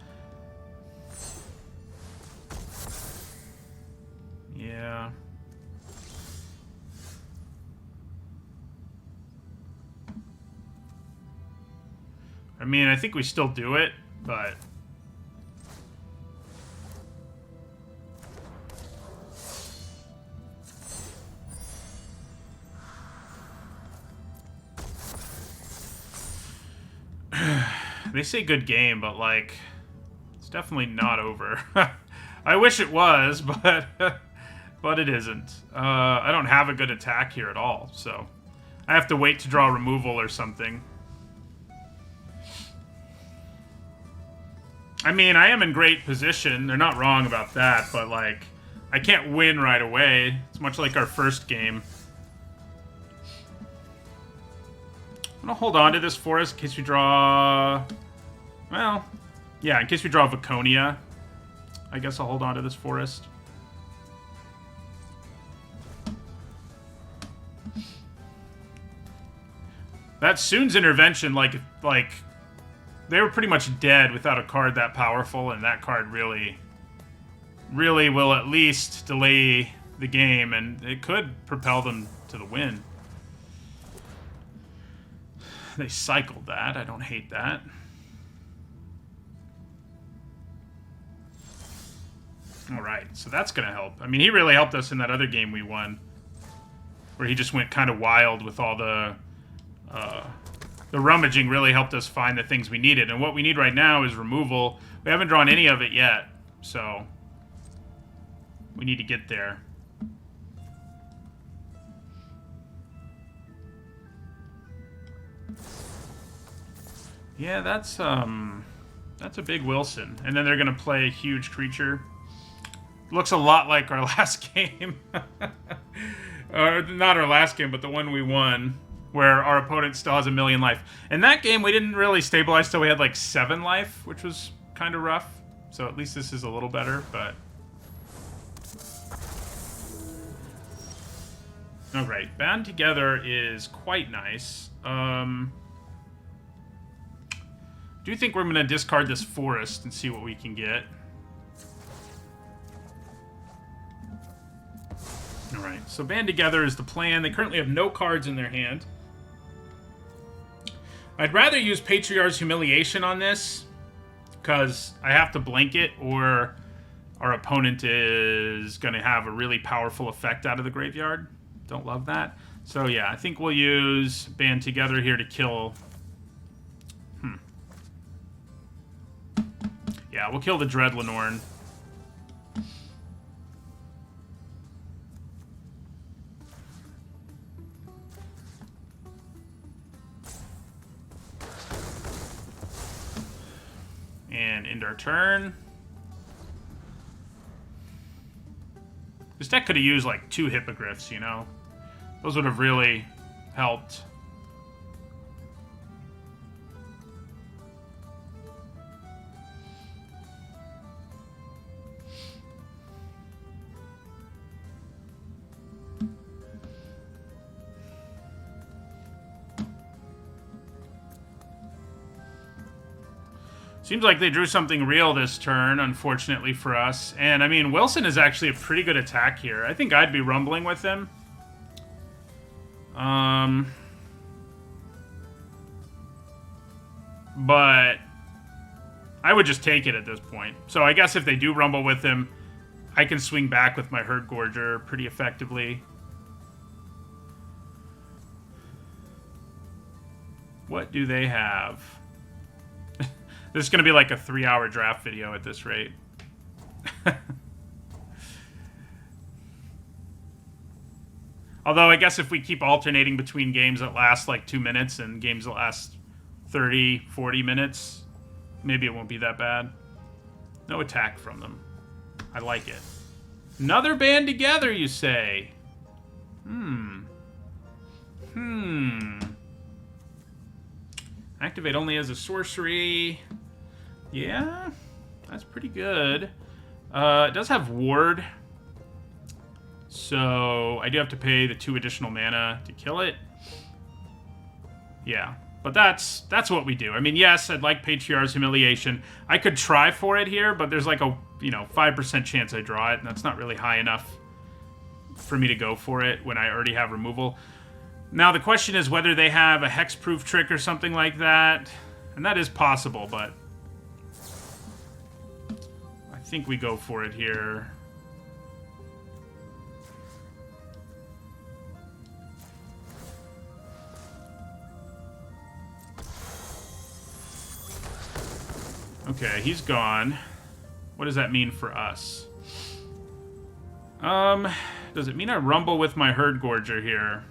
Yeah. I mean, I think we still do it, but... They say good game, but, like, it's definitely not over. I wish it was, but but it isn't. I don't have a good attack here at all, so I have to wait to draw removal or something. I mean, I am in great position. They're not wrong about that, but, like, I can't win right away. It's much like our first game. I'm gonna hold on to this forest in case we draw... Well, yeah, in case we draw Viconia. I guess I'll hold on to this forest. That Soon's Intervention, like, they were pretty much dead without a card that powerful, and that card really will at least delay the game, and it could propel them to the win. They cycled that. I don't hate that. Alright, so that's going to help. I mean, he really helped us in that other game we won, where he just went kind of wild with all the rummaging really helped us find the things we needed. And what we need right now is removal. We haven't drawn any of it yet, so we need to get there. Yeah, that's a big Wilson. And then they're going to play a huge creature. Looks a lot like our last game. Or not our last game, but the one we won, where our opponent still has 1,000,000 life. In that game, we didn't really stabilize till we had like 7 life, which was kind of rough. So at least this is a little better, but... All right, Band Together is quite nice. Do you think we're going to discard this forest and see what we can get? All right, so Band Together is the plan. They currently have no cards in their hand. I'd rather use Patriarch's Humiliation on this, because I have to blanket, or our opponent is going to have a really powerful effect out of the graveyard. Don't love that. So yeah, I think we'll use Band Together here to kill... Yeah, we'll kill the Dread Lenorn. And end our turn. This deck could have used like 2 Hippogriffs, you know? Those would have really helped. Seems like they drew something real this turn, unfortunately for us. And, I mean, Wilson is actually a pretty good attack here. I think I'd be rumbling with him. But I would just take it at this point. So I guess if they do rumble with him, I can swing back with my Herd Gorger pretty effectively. What do they have? This is going to be like a 3-hour draft video at this rate. Although, I guess if we keep alternating between games that last like 2 minutes and games that last 30, 40 minutes, maybe it won't be that bad. No attack from them. I like it. Another Band Together, you say? Activate only as a sorcery. Yeah, that's pretty good. It does have Ward. So I do have to pay the 2 additional mana to kill it. Yeah, but that's what we do. I mean, yes, I'd like Patriarch's Humiliation. I could try for it here, but there's like a 5% chance I draw it, and that's not really high enough for me to go for it when I already have removal. Now the question is whether they have a hexproof trick or something like that, and that is possible, but I think we go for it here. Okay, he's gone. What does that mean for us? Does it mean I rumble with my Herd Gorger here?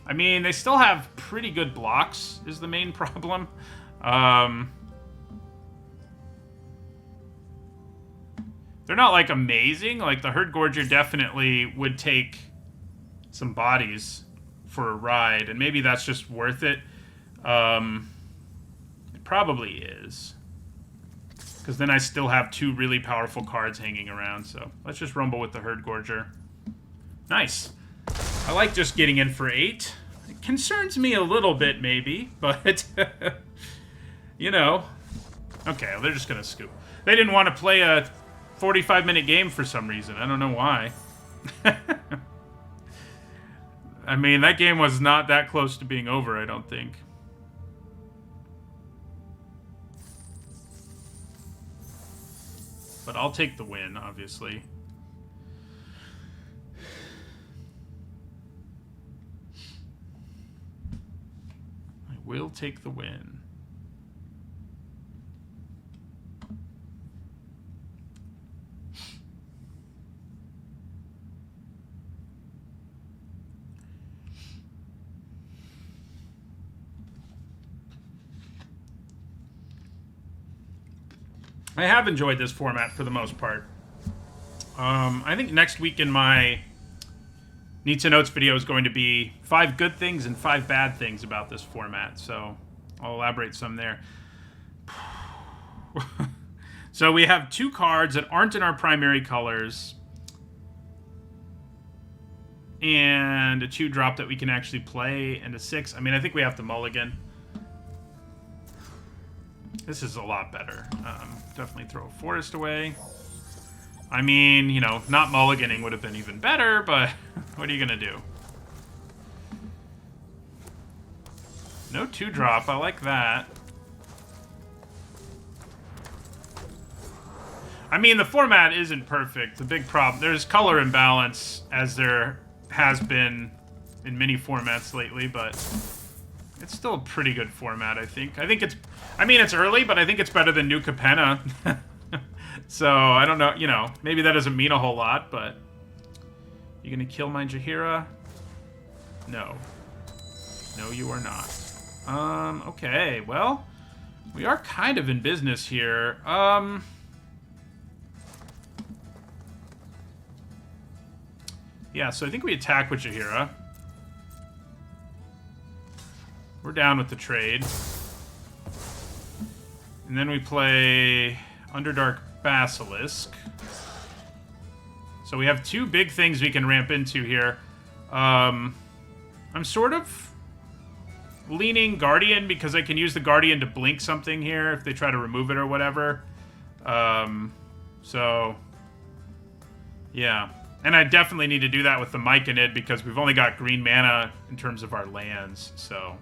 I mean, they still have pretty good blocks, is the main problem. They're not, like, amazing. Like, the Herd Gorger definitely would take some bodies for a ride, and maybe that's just worth it. It probably is. Because then I still have 2 really powerful cards hanging around, so let's just rumble with the Herd Gorger. Nice. I like just getting in for 8. It concerns me a little bit, maybe, but, you know. Okay, well, they're just going to scoop. They didn't want to play a 45-minute game for some reason. I don't know why. I mean, that game was not that close to being over, I don't think. But I'll take the win, obviously. I will take the win. I have enjoyed this format for the most part. I think next week in my Needs and Notes video is going to be 5 good things and 5 bad things about this format, so I'll elaborate some there. So we have 2 cards that aren't in our primary colors. and a 2-drop that we can actually play, and a 6. I mean, I think we have to mulligan. This is a lot better. Definitely throw a forest away. I mean, you know, not mulliganing would have been even better, but what are you going to do? No 2-drop. I like that. I mean, the format isn't perfect. The big problem... There's color imbalance, as there has been in many formats lately, but it's still a pretty good format, I think. I think it's... I mean, it's early, but I think it's better than New Capenna. So, I don't know, you know, maybe that doesn't mean a whole lot, but... You gonna kill my Jaheira? No. No, you are not. Okay, well... We are kind of in business here. Yeah, so I think we attack with Jaheira. We're down with the trade. And then we play Underdark Basilisk. So we have 2 big things we can ramp into here. I'm sort of leaning Guardian because I can use the Guardian to blink something here if they try to remove it or whatever. So, yeah. And I definitely need to do that with the Myconid because we've only got green mana in terms of our lands, so...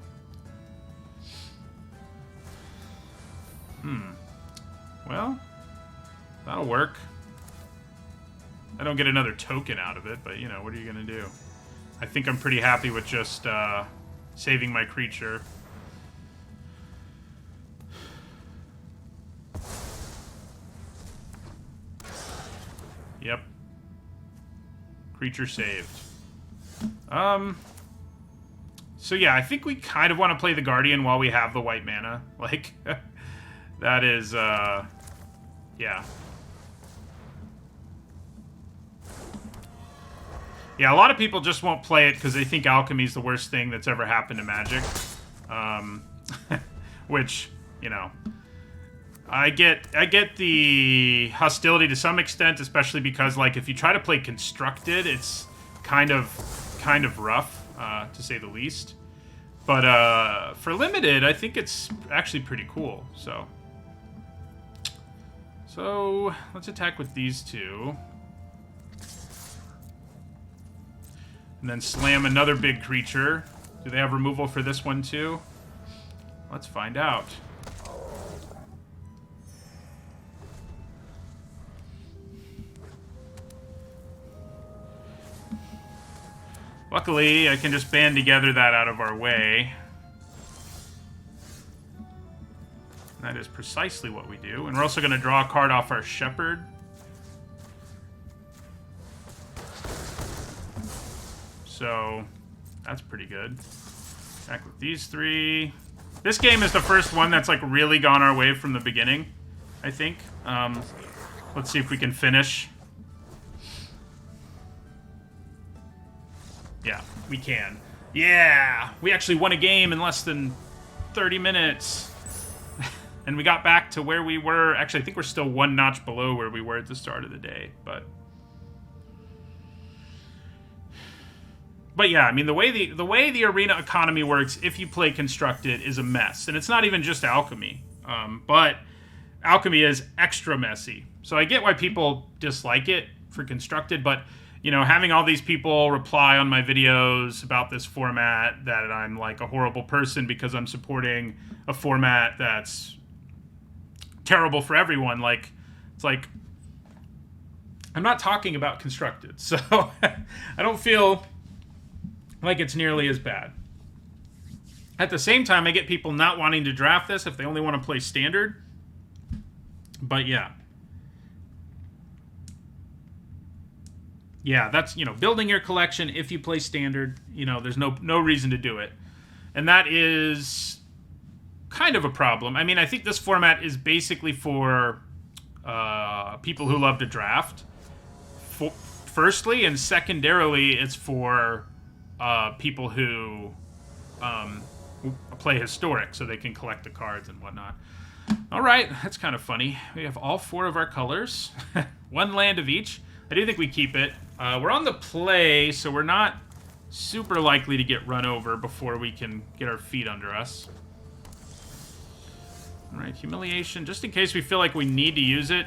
Well, that'll work. I don't get another token out of it, but, you know, what are you going to do? I think I'm pretty happy with just saving my creature. Yep. Creature saved. So yeah, I think we kind of want to play the Guardian while we have the white mana. Like, that is, yeah. Yeah, a lot of people just won't play it because they think alchemy is the worst thing that's ever happened to Magic. Which, you know, I get the hostility to some extent, especially because, like, if you try to play Constructed, it's kind of rough, to say the least. But for Limited, I think it's actually pretty cool. So let's attack with these 2. And then slam another big creature. Do they have removal for this one too? Let's find out. Luckily, I can just band together that out of our way. That is precisely what we do. And we're also going to draw a card off our Shepherd. So, that's pretty good. Back with these 3. This game is the first one that's, like, really gone our way from the beginning, I think. Let's see if we can finish. Yeah, we can. Yeah! We actually won a game in less than 30 minutes. And we got back to where we were. Actually, I think we're still 1 notch below where we were at the start of the day. But yeah, I mean, the way the arena economy works, if you play Constructed, is a mess. And it's not even just alchemy. But alchemy is extra messy. So I get why people dislike it for Constructed, but... You know, having all these people reply on my videos about this format, that I'm like a horrible person because I'm supporting a format that's terrible for everyone. Like, it's like, I'm not talking about Constructed, so I don't feel like it's nearly as bad. At the same time, I get people not wanting to draft this if they only want to play Standard. But yeah. Yeah, that's, you know, building your collection if you play Standard, you know, there's no reason to do it. And that is kind of a problem. I mean, I think this format is basically for people who love to draft, firstly, and secondarily, it's for people who play Historic, so they can collect the cards and whatnot. All right, that's kind of funny. We have all 4 of our colors, 1 land of each. I do think we keep it. We're on the play, so we're not super likely to get run over before we can get our feet under us. Alright, Humiliation. Just in case we feel like we need to use it,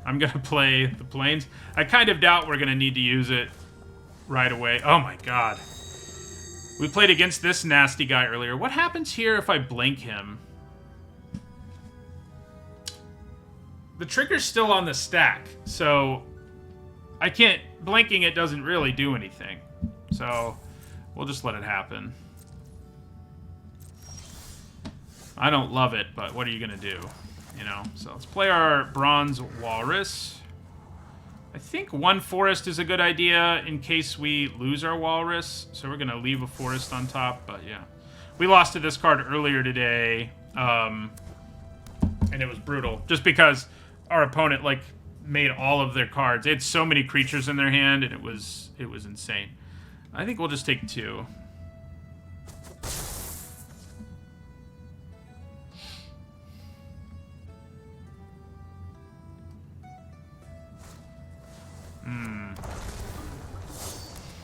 I'm going to play the Plains. I kind of doubt we're going to need to use it right away. Oh my god. We played against this nasty guy earlier. What happens here if I blink him? The trigger's still on the stack, so I can't... Blinking it doesn't really do anything. So we'll just let it happen. I don't love it, but what are you going to do? You know? So let's play our Bronze Walrus. I think one forest is a good idea in case we lose our Walrus. So we're going to leave a forest on top, but yeah. We lost to this card earlier today, and it was brutal. Just because our opponent, like, made all of their cards. They had so many creatures in their hand, and it was insane. I think we'll just take 2.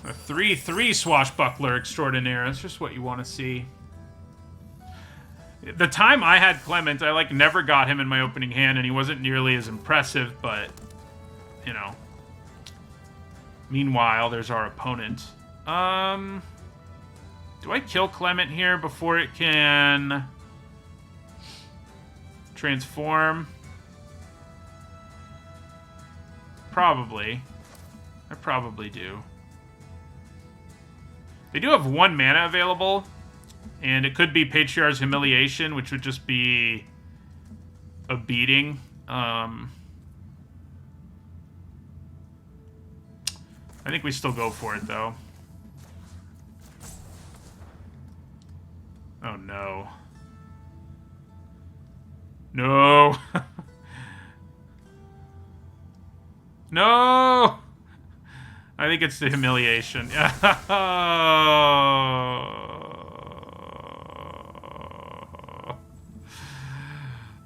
A 3/3 Swashbuckler Extraordinaire. That's just what you want to see. The time I had Clement, I, like, never got him in my opening hand, and he wasn't nearly as impressive, but, you know. Meanwhile, there's our opponent. Do I kill Clement here before it can transform? Probably. I probably do. They do have 1 mana available, and it could be Patriarch's Humiliation, which would just be a beating. I think we still go for it, though. Oh, no. No! No! I think it's the Humiliation.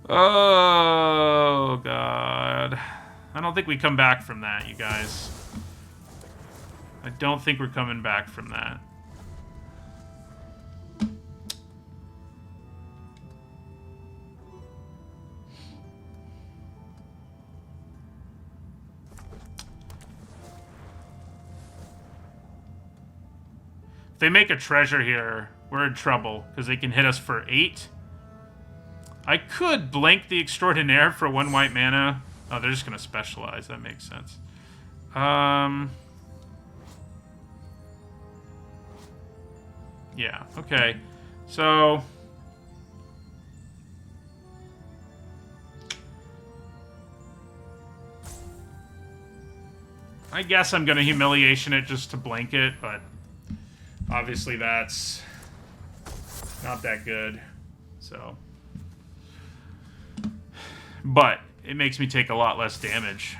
Oh, God. I don't think we come back from that, you guys. I don't think we're coming back from that. If they make a treasure here, we're in trouble, because they can hit us for 8. I could blink the Extraordinaire for 1 white mana. Oh, they're just going to specialize. That makes sense. Yeah, okay. So... I guess I'm going to Humiliation it just to blink it, but... Obviously, that's not that good, so. But it makes me take a lot less damage.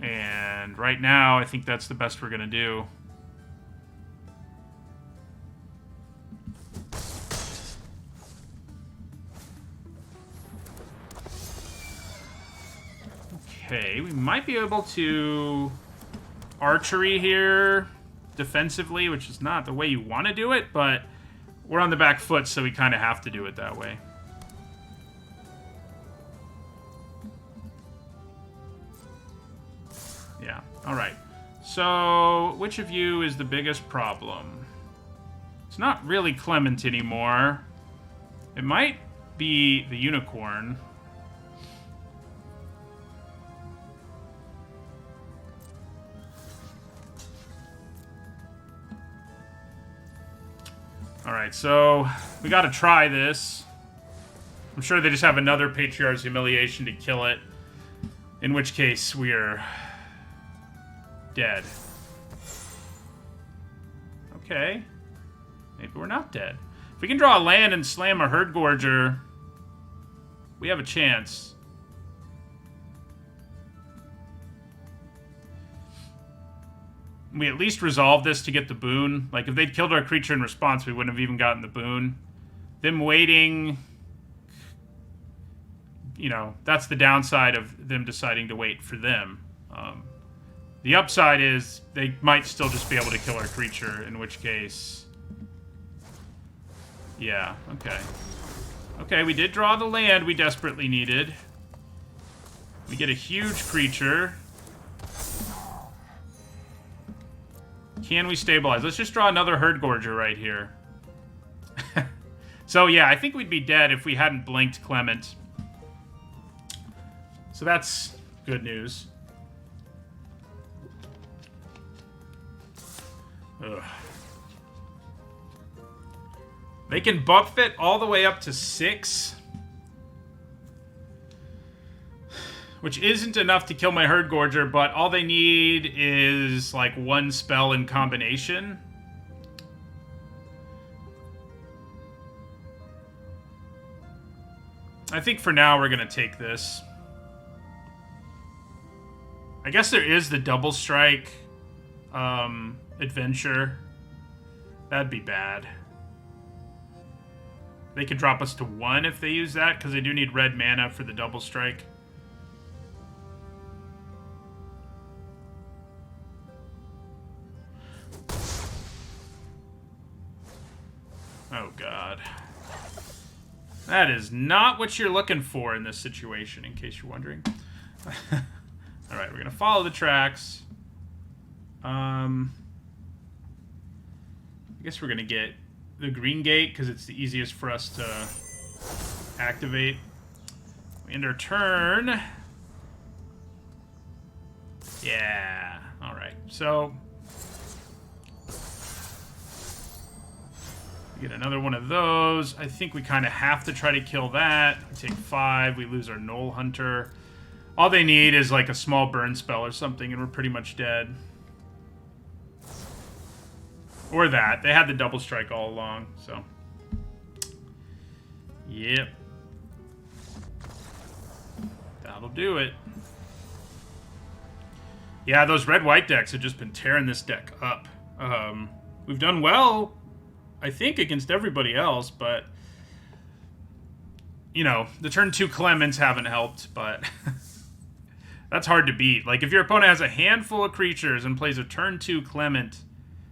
And right now, I think that's the best we're going to do. Okay, we might be able to archery here defensively, which is not the way you want to do it, but we're on the back foot, so we kind of have to do it that way. Yeah, alright. So, which of you is the biggest problem? It's not really Clement anymore. It might be the Unicorn. Alright, so we gotta try this. I'm sure they just have another Patriarch's Humiliation to kill it. In which case, we're dead. Okay. Maybe we're not dead. If we can draw a land and slam a Herd Gorger, we have a chance. We at least resolve this to get the boon. Like, if they'd killed our creature in response, we wouldn't have even gotten the boon. Them waiting... You know, that's the downside of them deciding to wait for them. The upside is they might still just be able to kill our creature, in which case... Yeah, okay. Okay, we did draw the land we desperately needed. We get a huge creature. Can we stabilize? Let's just draw another Herd Gorger right here. So, yeah, I think we'd be dead if we hadn't blinked Clement. So that's good news. Ugh. They can buff it all the way up to 6. Which isn't enough to kill my Herd Gorger, but all they need is, like, 1 spell in combination. I think for now we're going to take this. I guess there is the double strike adventure. That'd be bad. They could drop us to 1 if they use that, because they do need red mana for the double strike. Oh, God. That is not what you're looking for in this situation, in case you're wondering. Alright, we're going to follow the tracks. I guess we're going to get the green gate, because it's the easiest for us to activate. We end our turn. Yeah. Alright, so... get another one of those. I think we kind of have to try to kill that. We take 5. We lose our Knoll Hunter. All they need is like a small burn spell or something, and we're pretty much dead. Or that. They had the double strike all along, so. Yep. That'll do it. Yeah, those red-white decks have just been tearing this deck up. We've done well, I think, against everybody else, but, you know, the turn 2 Clements haven't helped, but that's hard to beat. Like, if your opponent has a handful of creatures and plays a turn 2 Clement,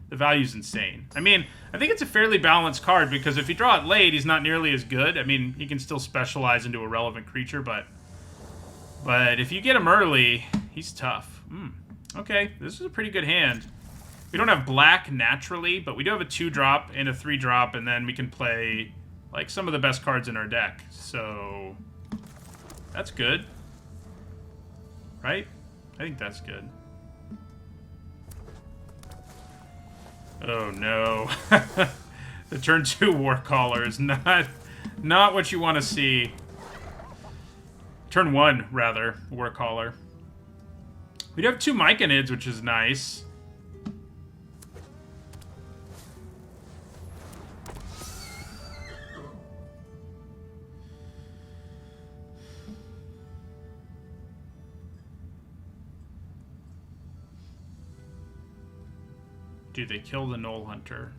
the value's insane. I mean, I think it's a fairly balanced card, because if you draw it late, he's not nearly as good. I mean, he can still specialize into a relevant creature, but if you get him early, he's tough. Okay, this is a pretty good hand. We don't have black naturally, but we do have a 2-drop and a 3-drop, and then we can play, like, some of the best cards in our deck. So, that's good. Right? I think that's good. Oh, no. The turn 2 Warcaller is not what you want to see. Turn 1, rather, Warcaller. We do have 2 Myconids, which is nice. Do they kill the Knoll Hunter?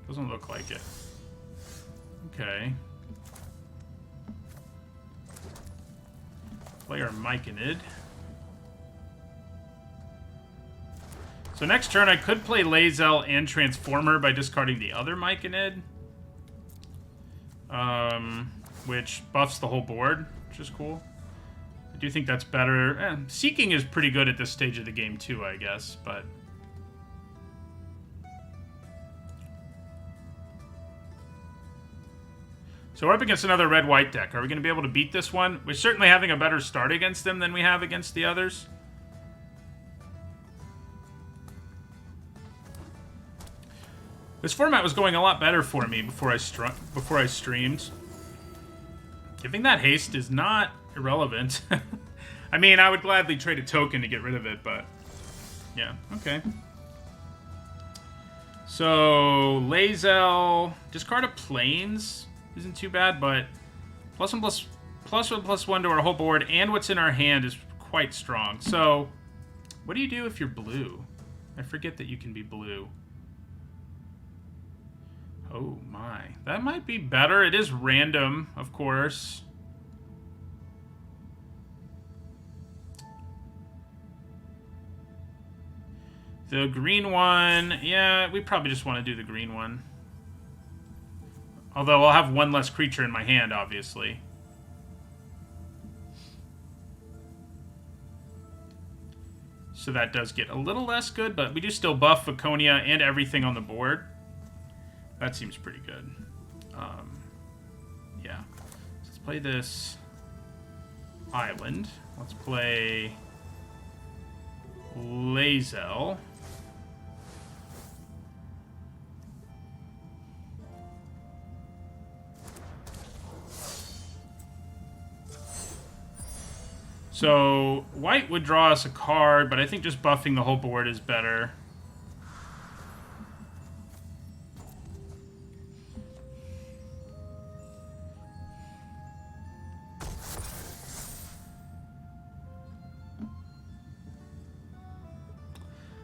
Doesn't look like it. Okay. Play our Myconid. So next turn I could play Lae'zel and Transformer by discarding the other Myconid. Which buffs the whole board, which is cool. I do think that's better. Seeking is pretty good at this stage of the game too, I guess, but... So we're up against another red-white deck. Are we going to be able to beat this one? We're certainly having a better start against them than we have against the others. This format was going a lot better for me before I streamed. Giving that haste is not irrelevant. I mean, I would gladly trade a token to get rid of it, but... yeah, okay. So, Lae'zel... discard a Plains... isn't too bad, but +1/+1 to our whole board, and what's in our hand is quite strong. So, what do you do if you're blue? I forget that you can be blue. Oh my. That might be better. It is random, of course. The green one, yeah, we probably just want to do the green one. Although I'll have one less creature in my hand, obviously. So that does get a little less good, but we do still buff Viconia and everything on the board. That seems pretty good. Yeah. So let's play this island. Let's play Lae'zel. So, white would draw us a card, but I think just buffing the whole board is better.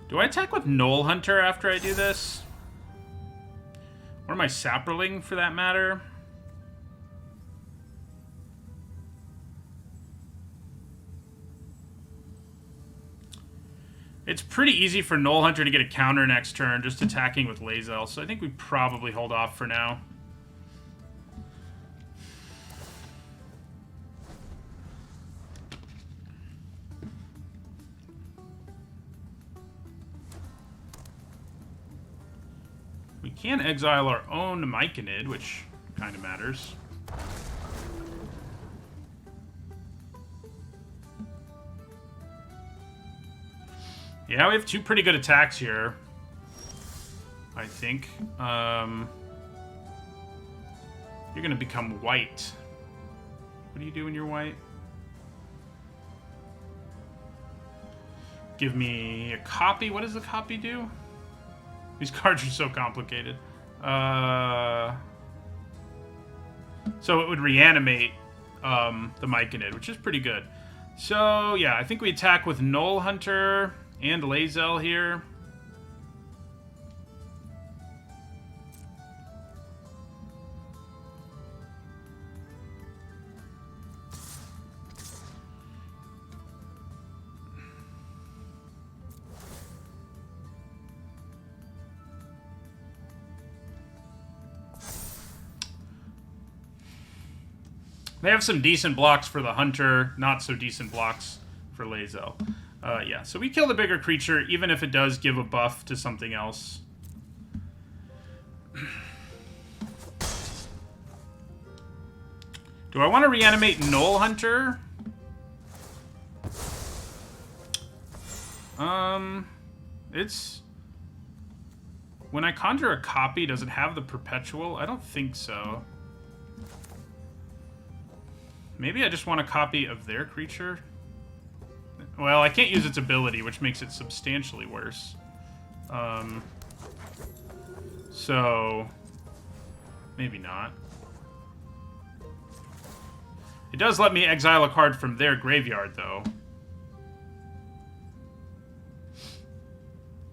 Do I attack with Knoll Hunter after I do this? Or my Saproling, for that matter? It's pretty easy for Knoll Hunter to get a counter next turn, just attacking with Lae'zel, so I think we probably hold off for now. We can exile our own Myconid, which kind of matters. Yeah, we have two pretty good attacks here, I think. You're going to become white. What do you do when you're white? Give me a copy. What does the copy do? These cards are so complicated. So it would reanimate the Myconid, which is pretty good. So, yeah, I think we attack with Knoll Hunter and Lae'zel here. They have some decent blocks for the Hunter, not so decent blocks for Lae'zel. Yeah, so we kill the bigger creature, even if it does give a buff to something else. Do I want to reanimate Knoll Hunter? It's... When I conjure a copy, does it have the perpetual? I don't think so. Maybe I just want a copy of their creature? Well, I can't use its ability, which makes it substantially worse. So... Maybe not. It does let me exile a card from their graveyard, though.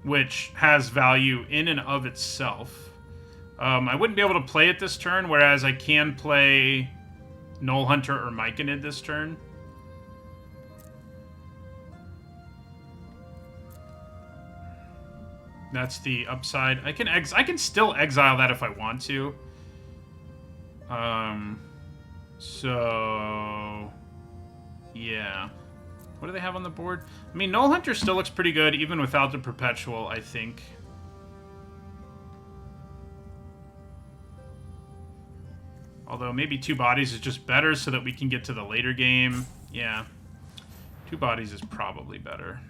Which has value in and of itself. I wouldn't be able to play it this turn, whereas I can play Knoll Hunter or Myconid this turn. That's the upside. I can still exile that if I want to. So yeah. What do they have on the board? I mean, Knoll Hunter still looks pretty good, even without the perpetual, I think. Although maybe 2 bodies is just better so that we can get to the later game. Yeah. 2 bodies is probably better.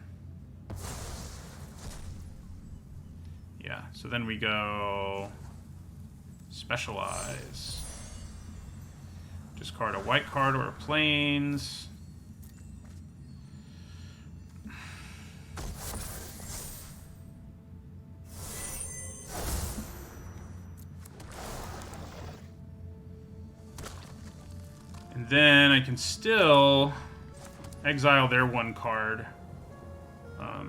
Yeah, so then we go Specialize. Discard a white card or a plains. And then I can still exile their 1 card. I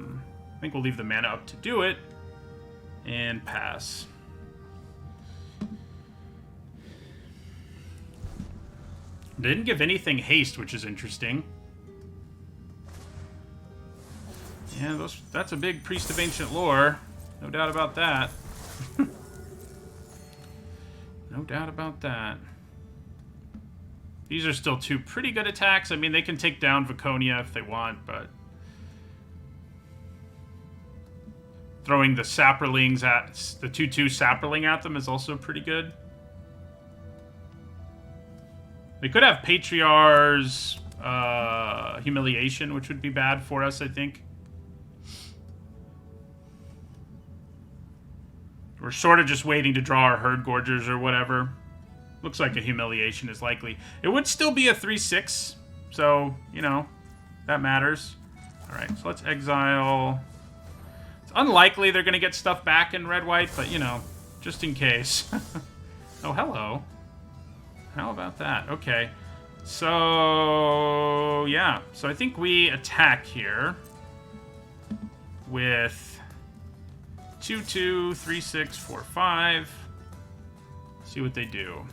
think we'll leave the mana up to do it. And pass. They didn't give anything haste, which is interesting. Yeah, that's a big Priest of Ancient Lore. No doubt about that. No doubt about that. These are still two pretty good attacks. I mean, they can take down Viconia if they want, but... throwing the Saprolings at... the 2/2 Saproling at them is also pretty good. They could have Patriarch's Humiliation, which would be bad for us, I think. We're sort of just waiting to draw our Herd Gorgers or whatever. Looks like a Humiliation is likely. It would still be a 3/6, so, you know, that matters. Alright, so let's exile... It's unlikely they're going to get stuff back in red-white, but, you know, just in case. Oh, hello. How about that? Okay. So, yeah. So I think we attack here with 2/2, 3/6, 4/5. See what they do.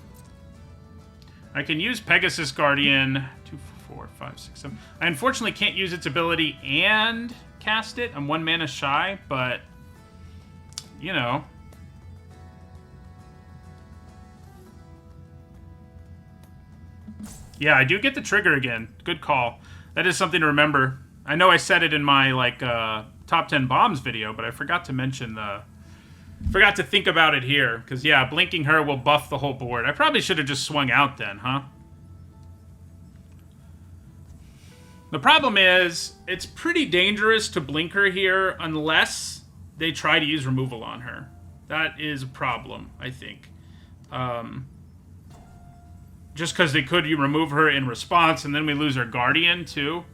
I can use Pegasus Guardian. 2, 4, 5, 6, 7. I unfortunately can't use its ability and cast it. I'm 1 mana shy, but, you know. Yeah, I do get the trigger again. Good call. That is something to remember. I know I said it in my, like, top 10 bombs video, but I forgot to mention the... Forgot to think about it here. Because, yeah, blinking her will buff the whole board. I probably should have just swung out then, huh? The problem is, it's pretty dangerous to blink her here unless they try to use removal on her. That is a problem, I think. Just because they could remove her in response, and then we lose our Guardian, too.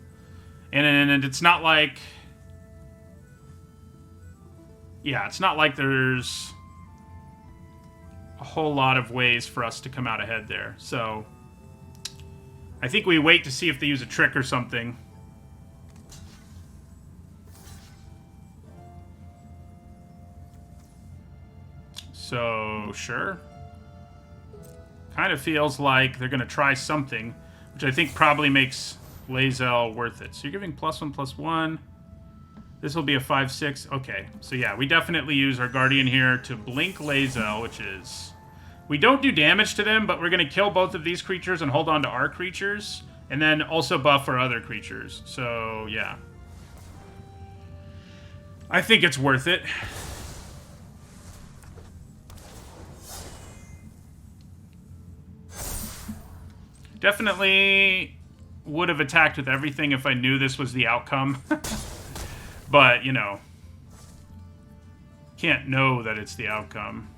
And it's not like... Yeah, it's not like there's a whole lot of ways for us to come out ahead there. So, I think we wait to see if they use a trick or something. So, sure. Kind of feels like they're going to try something, which I think probably makes Lae'zel worth it. So you're giving +1/+1. This will be a 5/6. Okay, so yeah, we definitely use our Guardian here to blink Lae'zel, which is... We don't do damage to them, but we're going to kill both of these creatures and hold on to our creatures, and then also buff our other creatures. So, yeah. I think it's worth it. Definitely would have attacked with everything if I knew this was the outcome. But, you know, can't know that it's the outcome.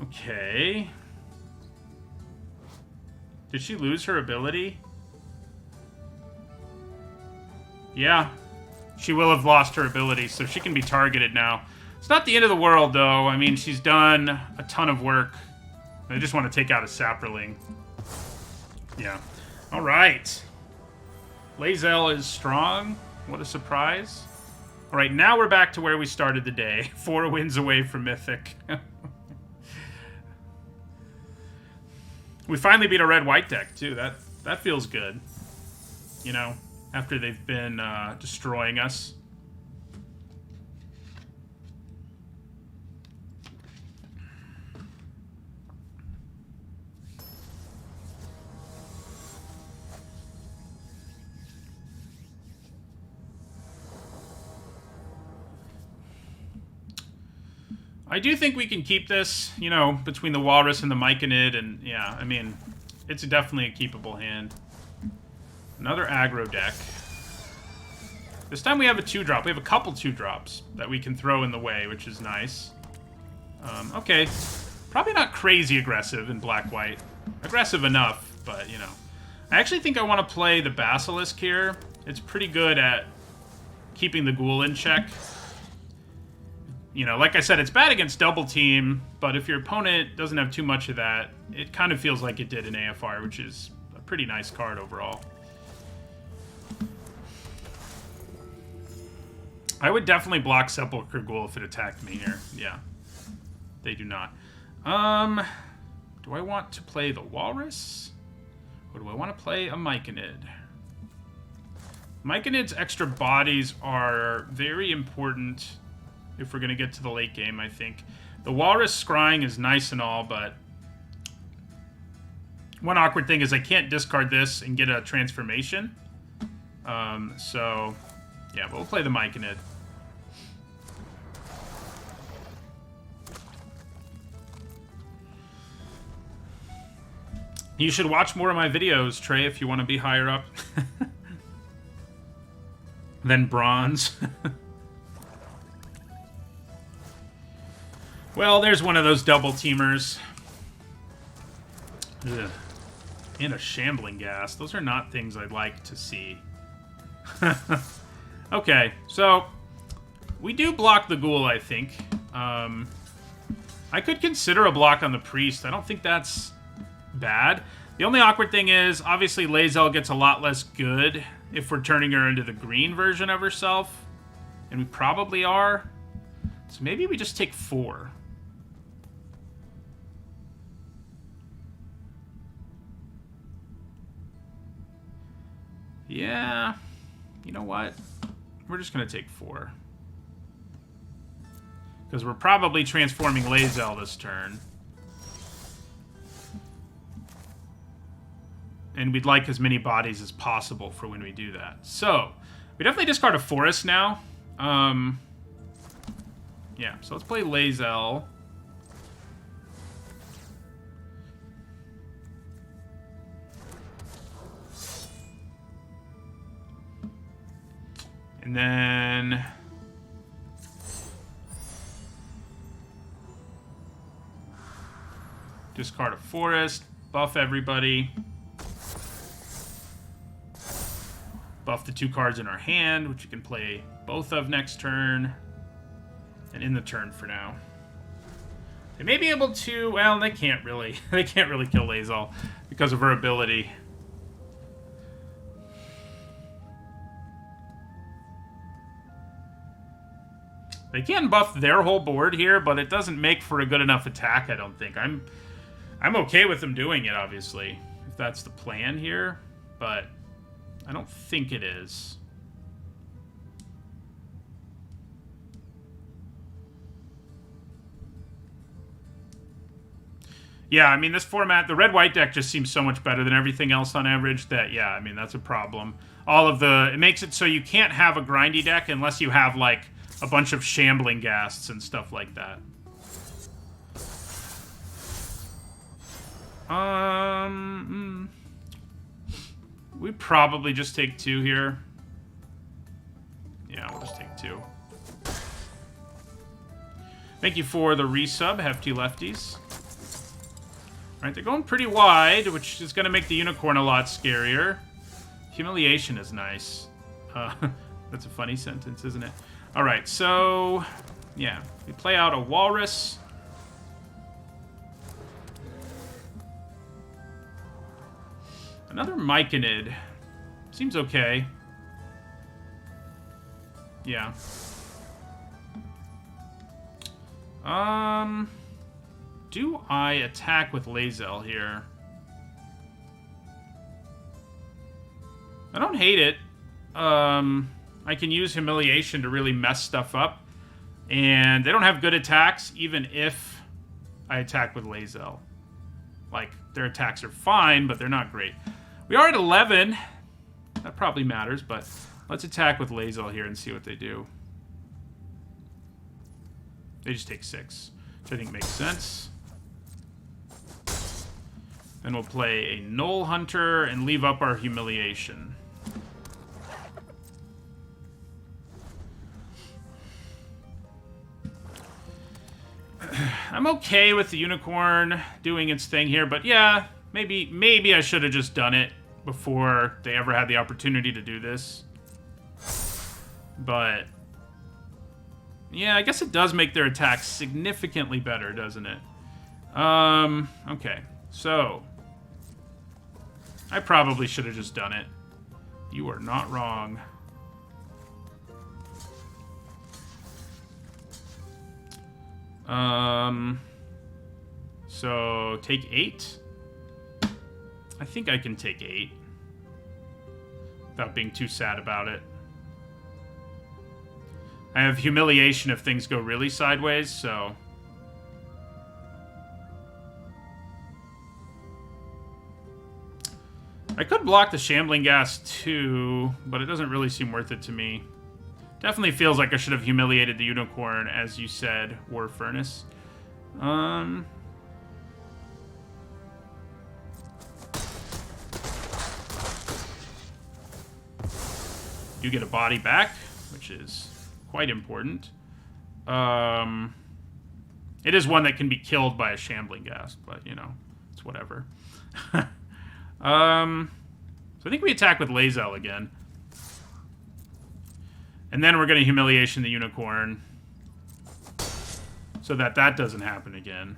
Okay. Did she lose her ability? Yeah. She will have lost her ability, so she can be targeted now. It's not the end of the world, though. I mean, she's done a ton of work. I just want to take out a Saproling. Yeah. All right. Lae'zel is strong. What a surprise. All right, now we're back to where we started the day. 4 wins away from Mythic. We finally beat a red-white deck, too. That feels good. You know, after they've been destroying us. I do think we can keep this, you know, between the Walrus and the Myconid, and yeah, I mean, it's definitely a keepable hand. Another aggro deck. This time we have a 2-drop. We have a couple 2-drops that we can throw in the way, which is nice. Okay. Probably not crazy aggressive in black-white. Aggressive enough, but, you know. I actually think I want to play the Basilisk here. It's pretty good at keeping the Ghoul in check. You know, like I said, it's bad against double team, but if your opponent doesn't have too much of that, it kind of feels like it did in AFR, which is a pretty nice card overall. I would definitely block Sepulchre Ghoul if it attacked me here. Yeah. They do not. Do I want to play the Walrus? Or do I want to play a Myconid? Myconid's extra bodies are very important if we're going to get to the late game, I think. The Walrus scrying is nice and all, but one awkward thing is I can't discard this and get a transformation. So, yeah, but we'll play the Myconid. You should watch more of my videos, Trey, if you want to be higher up than bronze. Well, there's one of those double teamers. Ugh. And a shambling gas. Those are not things I'd like to see. Okay, so we do block the ghoul, I think. I could consider a block on the priest. I don't think that's bad. The only awkward thing is, obviously, Lae'zel gets a lot less good if we're turning her into the green version of herself. And we probably are. So maybe we just take 4. Yeah. You know what? We're just going to take 4. Because we're probably transforming Lae'zel this turn. And we'd like as many bodies as possible for when we do that. So, we definitely discard a forest now. Yeah, so let's play Lae'zel. And then discard a forest, buff everybody. Buff the 2 cards in our hand, which you can play both of next turn. And in the turn for now. They may be able to, well, they can't really. They can't really kill Lae'zel because of her ability. They can buff their whole board here, but it doesn't make for a good enough attack, I don't think. I'm okay with them doing it, obviously, if that's the plan here, but I don't think it is. Yeah, I mean, this format, the red-white deck just seems so much better than everything else on average that, yeah, I mean, that's a problem. It makes it so you can't have a grindy deck unless you have, like, a bunch of shambling ghasts and stuff like that. We probably just take 2 here. Yeah, we'll just take 2. Thank you for the resub, Hefty Lefties. Alright, they're going pretty wide, which is going to make the unicorn a lot scarier. Humiliation is nice. That's a funny sentence, isn't it? Alright, so yeah, we play out a walrus. Another Myconid. Seems okay. Yeah. Do I attack with Lae'zel here? I don't hate it. I can use Humiliation to really mess stuff up. And they don't have good attacks, even if I attack with Lae'zel. Like, their attacks are fine, but they're not great. We are at 11. That probably matters, but let's attack with Lae'zel here and see what they do. They just take 6, which I think makes sense. Then we'll play a Knoll Hunter and leave up our Humiliation. I'm okay with the unicorn doing its thing here, but yeah, maybe I should have just done it before they ever had the opportunity to do this. But yeah, I guess it does make their attacks significantly better, doesn't it? Okay. So I probably should have just done it. You are not wrong. So, take 8. I think I can take 8. Without being too sad about it. I have humiliation if things go really sideways, so... I could block the Shambling Gas too, but it doesn't really seem worth it to me. Definitely feels like I should have humiliated the Unicorn, as you said, War Furnace. You get a body back, which is quite important. It is one that can be killed by a Shambling Gas, but, you know, it's whatever. So I think we attack with Lae'zel again. And then we're going to Humiliation the Unicorn. So that that doesn't happen again.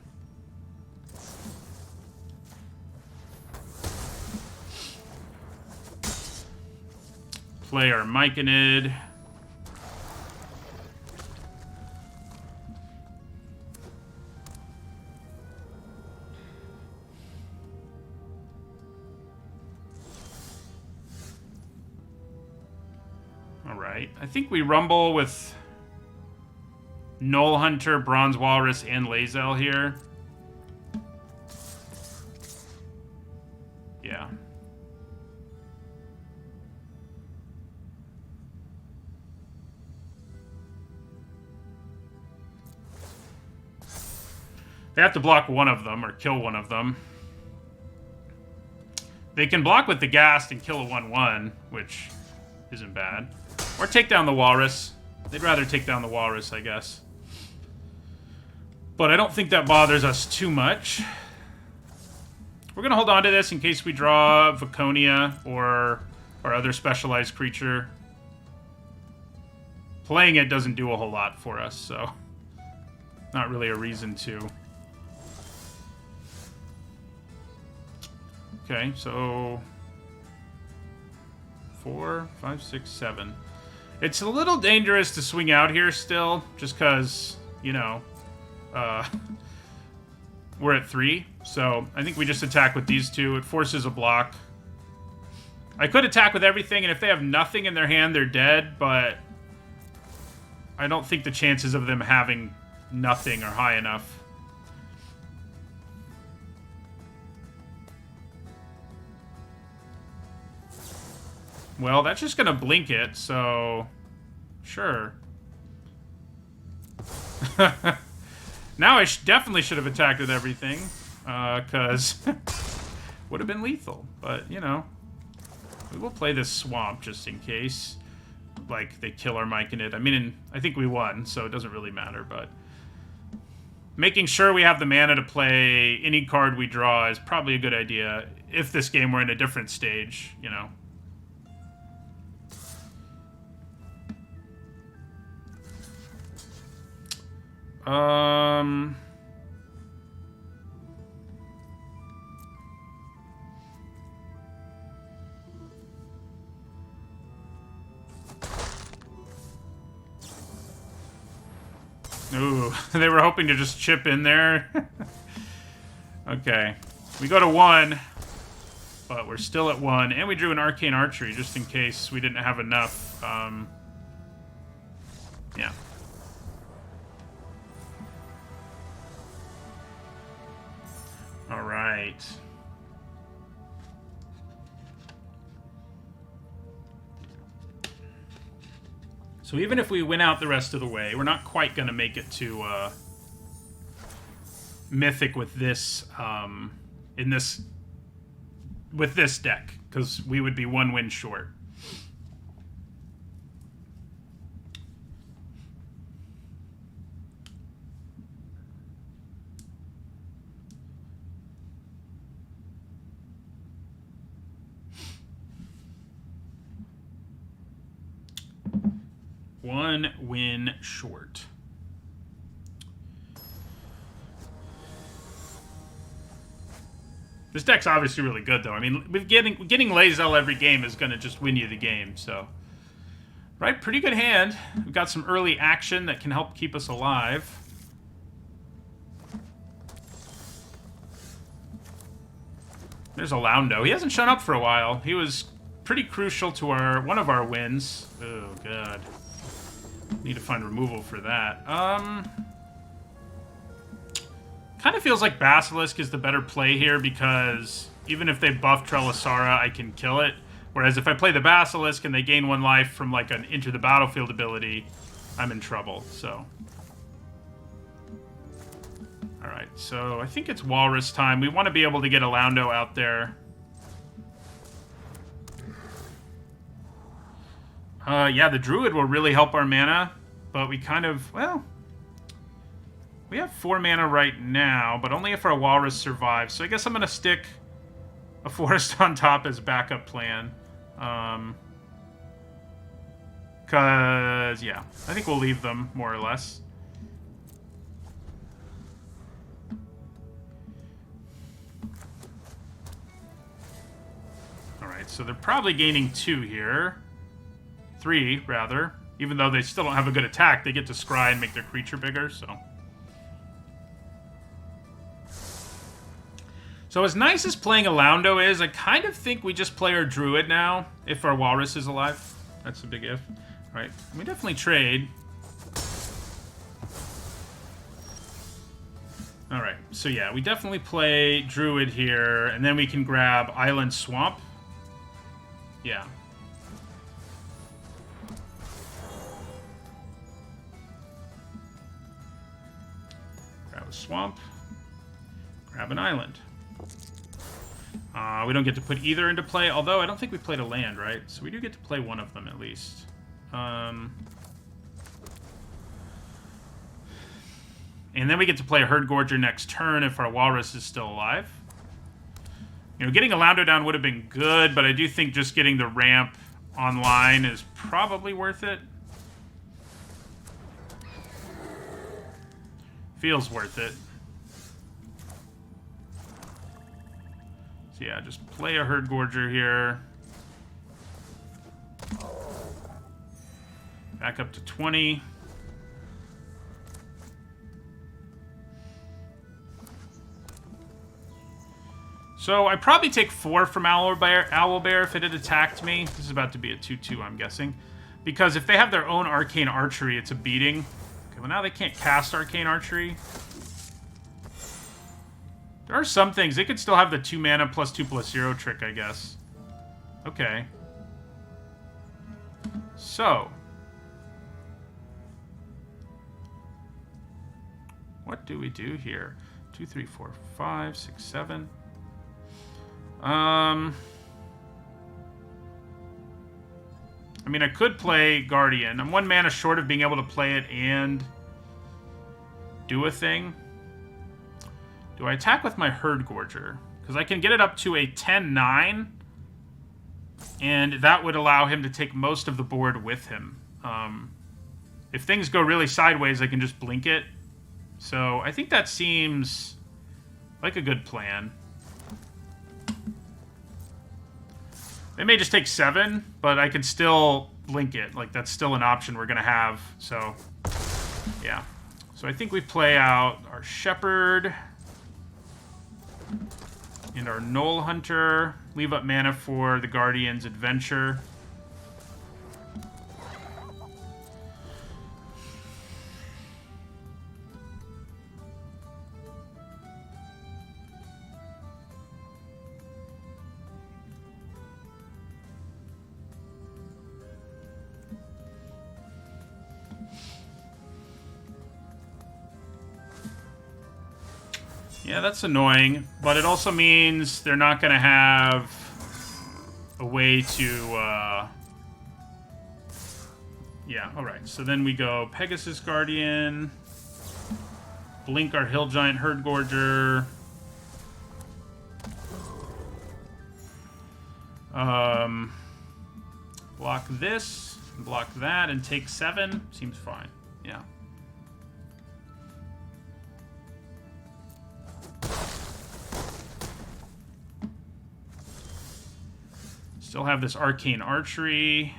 Play our Myconid. Alright, I think we rumble with Null Hunter, Bronze Walrus, and Lae'zel here. Yeah. They have to block one of them, or kill one of them. They can block with the Ghast and kill a 1/1, which isn't bad. Or take down the Walrus. They'd rather take down the Walrus, I guess. But I don't think that bothers us too much. We're going to hold on to this in case we draw Viconia or our other specialized creature. Playing it doesn't do a whole lot for us, so not really a reason to. Okay, so 4, 5, 6, 7. It's a little dangerous to swing out here still, just because, you know, we're at 3. So I think we just attack with these two. It forces a block. I could attack with everything, and if they have nothing in their hand, they're dead, but I don't think the chances of them having nothing are high enough. Well, that's just gonna blink it, so sure. Now I definitely should have attacked with everything, because would have been lethal. But, you know, we will play this swamp just in case, like, they kill our Myconid. I mean, I think we won, so it doesn't really matter, but making sure we have the mana to play any card we draw is probably a good idea if this game were in a different stage, you know. Ooh, they were hoping to just chip in there. Okay. We go to 1, but we're still at 1, and we drew an Arcane Archery just in case we didn't have enough. Yeah. All right. So even if we win out the rest of the way, we're not quite going to make it to Mythic with this with this deck, because we would be 1 win short. One win short. This deck's obviously really good, though. I mean, getting Lae'zel every game is going to just win you the game, so. Right, pretty good hand. We've got some early action that can help keep us alive. There's a Loundo. He hasn't shown up for a while. He was pretty crucial to one of our wins. Oh, God. Need to find removal for that. Kind of feels like Basilisk is the better play here because even if they buff Trelisara, I can kill it. Whereas if I play the Basilisk and they gain 1 life from like an Enter the Battlefield ability, I'm in trouble, so. Alright, so I think it's Walrus time. We want to be able to get a Loundo out there. Yeah, the Druid will really help our mana, but we kind of, well... We have 4 mana right now, but only if our Walrus survives. So I guess I'm going to stick a Forest on top as backup plan. Because, yeah, I think we'll leave them, more or less. Alright, so they're probably gaining 2 here. 3, rather. Even though they still don't have a good attack, they get to scry and make their creature bigger, so... So as nice as playing a Loundo is, I kind of think we just play our Druid now, if our Walrus is alive. That's a big if. All right, we definitely trade. All right, so yeah, we definitely play Druid here, and then we can grab Island Swamp. Yeah. Grab a Swamp. Grab an Island. We don't get to put either into play, although I don't think we played a land, right? So we do get to play one of them at least. And then we get to play a Herd Gorger next turn if our Walrus is still alive. You know, getting a Loundo down would have been good, but I do think just getting the ramp online is probably worth it. Feels worth it. So yeah, just play a Herd Gorger here. Back up to 20. So I'd probably take 4 from Owlbear if it had attacked me. This is about to be a 2-2, I'm guessing. Because if they have their own Arcane Archery, it's a beating. Okay, well now they can't cast Arcane Archery. There are some things. They could still have the 2 mana plus 2/0 trick, I guess. Okay. So. What do we do here? 2, 3, 4, 5, 6, 7. I mean, I could play Guardian. I'm 1 mana short of being able to play it and do a thing. Do I attack with my Herd Gorger? Because I can get it up to a 10-9, and that would allow him to take most of the board with him. If things go really sideways, I can just blink it. So I think that seems like a good plan. They may just take 7, but I can still blink it. Like, that's still an option we're going to have. So, yeah. So I think we play out our Shepherd and our Knoll Hunter. Leave up mana for the Guardian's Adventure. Yeah, that's annoying, but it also means they're not going to have a way to, yeah, alright. So then we go Pegasus Guardian, blink our Hill Giant Herd Gorger, block this, block that, and take 7. Seems fine, yeah. Still have this Arcane Archery.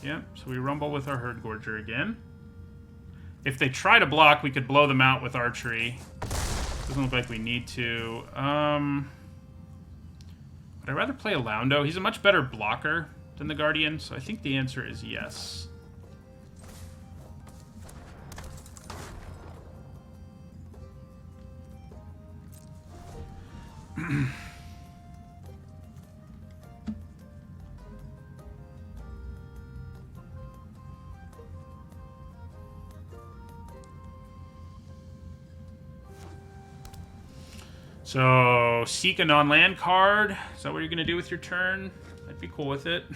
Yep, so we rumble with our Herd Gorger again. If they try to block, we could blow them out with archery. Doesn't look like we need to. Would I rather play a Loundo? He's a much better blocker than the Guardian, so I think the answer is yes. So, seek a non-land card. Is that what you're going to do with your turn? I'd be cool with it.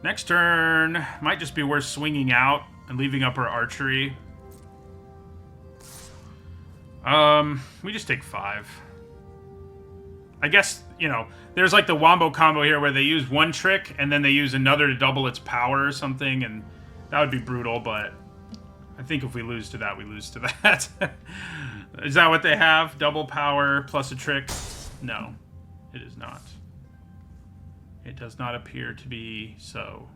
Next turn, might just be worth swinging out and leaving up our archery. We just take 5. I guess, you know, there's like the Wombo combo here where they use one trick and then they use another to double its power or something, and that would be brutal, but I think if we lose to that, we lose to that. Is that what they have? Double power plus a trick? No, it is not. It does not appear to be so.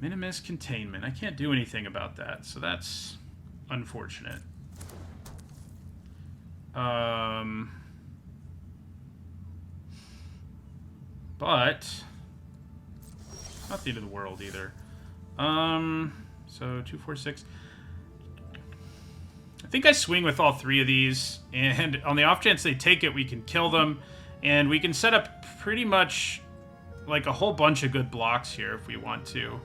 Minimus containment. I can't do anything about that, so that's unfortunate. But not the end of the world either. So 2, 4, 6. I think I swing with all 3 of these, and on the off chance they take it, we can kill them, and we can set up pretty much like a whole bunch of good blocks here if we want to.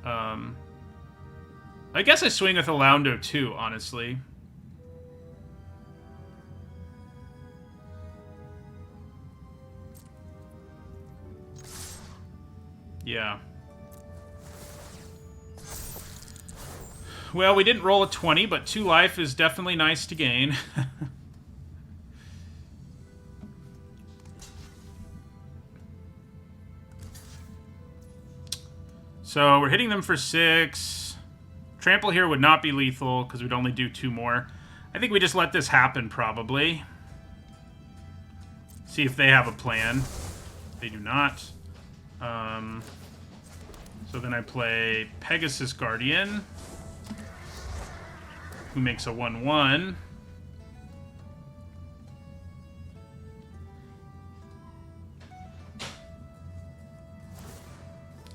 I guess I swing with a Loundo too, honestly. Yeah. Well, we didn't roll a 20, but 2 life is definitely nice to gain. So we're hitting them for 6. Trample here would not be lethal because we'd only do 2 more. I think we just let this happen, probably. See if they have a plan. They do not. So then I play Pegasus Guardian, who makes a 1/1.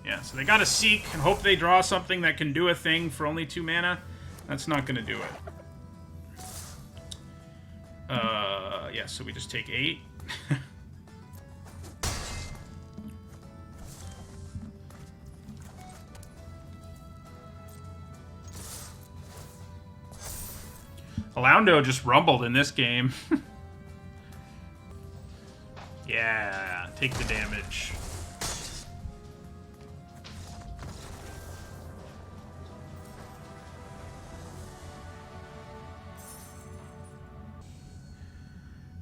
Yeah, so they gotta seek and hope they draw something that can do a thing for only 2 mana. That's not gonna do it. Yeah, so we just take 8. Loundo just rumbled in this game. Yeah, take the damage.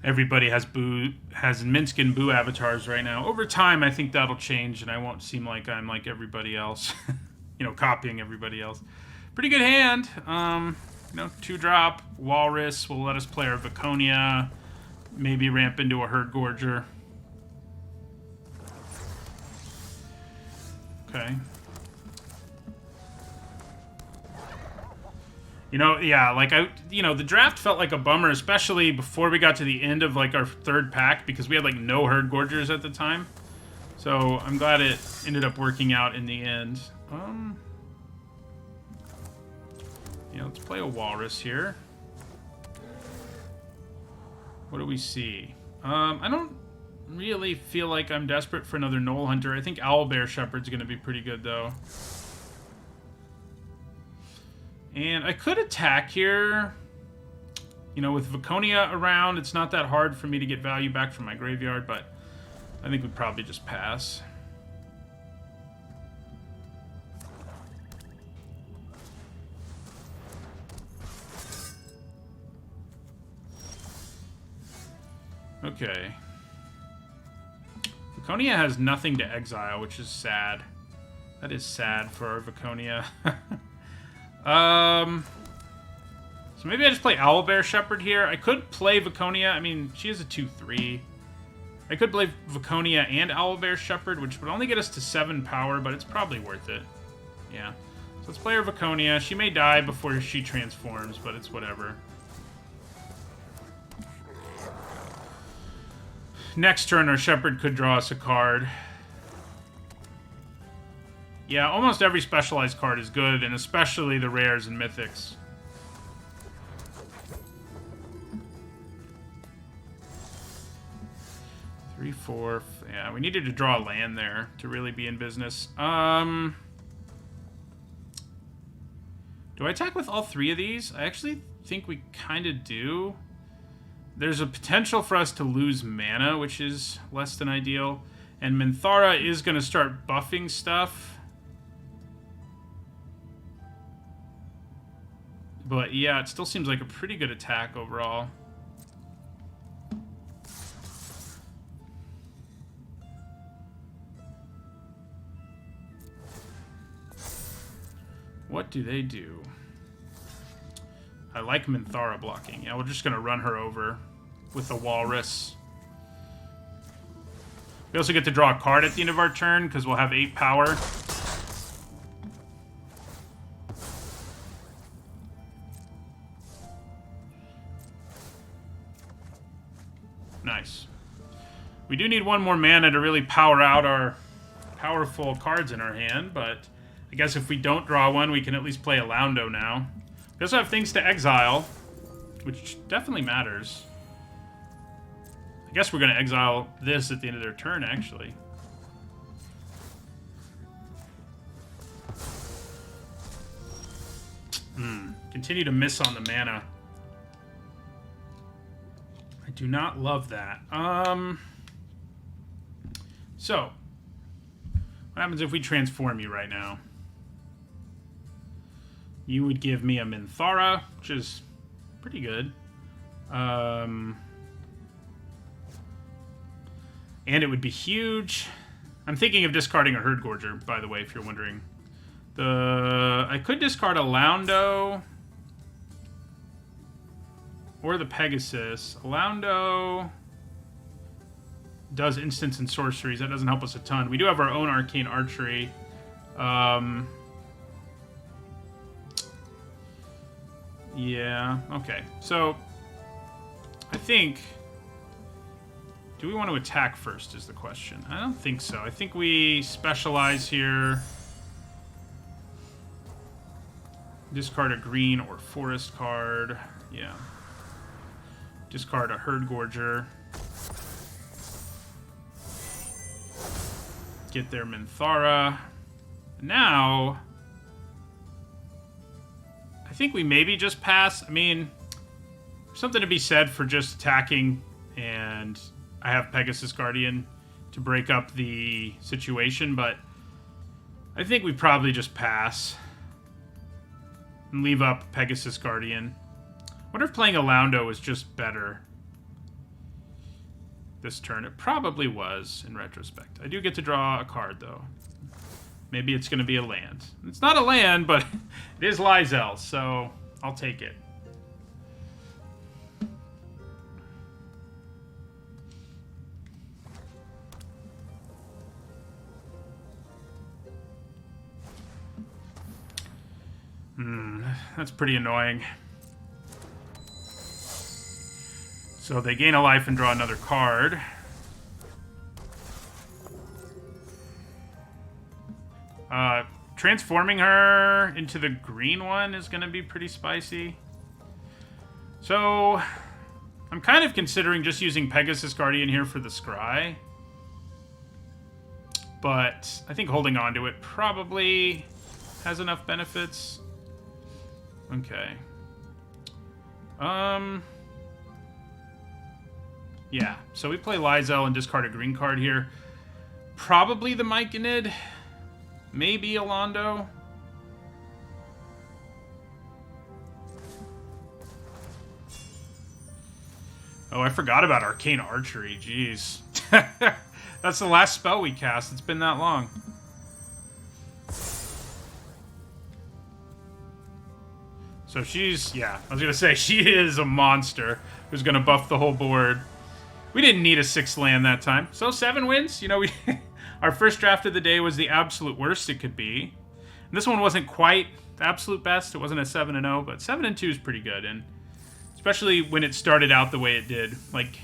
Everybody has Minsk and Boo avatars right now. Over time, I think that'll change, and I won't seem like I'm like everybody else. You know, copying everybody else. Pretty good hand. You know, 2-drop, Walrus will let us play our Viconia, maybe ramp into a Herd Gorger. Okay. You know, yeah, like the draft felt like a bummer, especially before we got to the end of like our 3rd pack, because we had like no Herd Gorgers at the time. So I'm glad it ended up working out in the end. Yeah, let's play a Walrus here. What do we see? I don't really feel like I'm desperate for another Knoll Hunter. I think Owlbear Shepherd's going to be pretty good, though. And I could attack here. You know, with Viconia around, it's not that hard for me to get value back from my graveyard, but I think we'd probably just pass. Okay. Viconia has nothing to exile, which is sad. That is sad for our Viconia. So So maybe I just play Owlbear Shepherd here. I could play Viconia. I mean, she is a 2/3. I could play Viconia and Owlbear Shepherd, which would only get us to 7 power, but it's probably worth it. Yeah. So let's play her Viconia. She may die before she transforms, but it's whatever. Next turn, our Shepherd could draw us a card. Yeah, almost every specialized card is good, and especially the rares and mythics. Three, 4. Yeah, we needed to draw a land there to really be in business. Do I attack with all 3 of these? I actually think we kind of do. There's a potential for us to lose mana, which is less than ideal. And Minthara is going to start buffing stuff. But yeah, it still seems like a pretty good attack overall. What do they do? I like Minthara blocking. Yeah, we're just going to run her over with the Walrus. We also get to draw a card at the end of our turn because we'll have 8 power. Nice. We do need 1 more mana to really power out our powerful cards in our hand, but I guess if we don't draw one, we can at least play a Laundo now. We also have things to exile, which definitely matters. I guess we're going to exile this at the end of their turn, actually. Continue to miss on the mana. I do not love that. So, what happens if we transform you right now? You would give me a Minthara, which is pretty good. And it would be huge. I'm thinking of discarding a Herdgorger, by the way, if you're wondering. I could discard a Laundo or the Pegasus. A Laundo does instants and sorceries. That doesn't help us a ton. We do have our own Arcane Archery. Yeah, okay. So, I think... Do we want to attack first is the question. I don't think so. I think we specialize here. Discard a green or forest card. Yeah. Discard a Herdgorger. Get their Minthara. Now... I think we maybe just pass. I mean, there's something to be said for just attacking, and I have Pegasus Guardian to break up the situation, but I think we probably just pass and leave up Pegasus Guardian. I wonder if playing a Laundo was just better this turn. It probably was, in retrospect. I do get to draw a card, though. Maybe it's going to be a land. It's not a land, but it is Lyzel, so I'll take it. That's pretty annoying. So they gain a life and draw another card. Transforming her into the green one is going to be pretty spicy. So, I'm kind of considering just using Pegasus Guardian here for the Scry. But I think holding on to it probably has enough benefits. Okay. Yeah, so we play Lyzel and discard a green card here. Probably the Myconid. Maybe a Laundo. Oh, I forgot about Arcane Archery. Jeez. That's the last spell we cast. It's been that long. So she's, yeah, I was going to say, she is a monster who's going to buff the whole board. We didn't need a 6th land that time. So 7 wins. You know, we our first draft of the day was the absolute worst it could be. And this one wasn't quite the absolute best. It wasn't a 7-0, but 7-2 is pretty good. And especially when it started out the way it did. Like,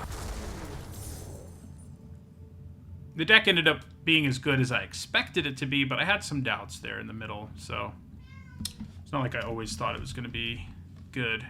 the deck ended up being as good as I expected it to be, but I had some doubts there in the middle. So it's not like I always thought it was going to be good.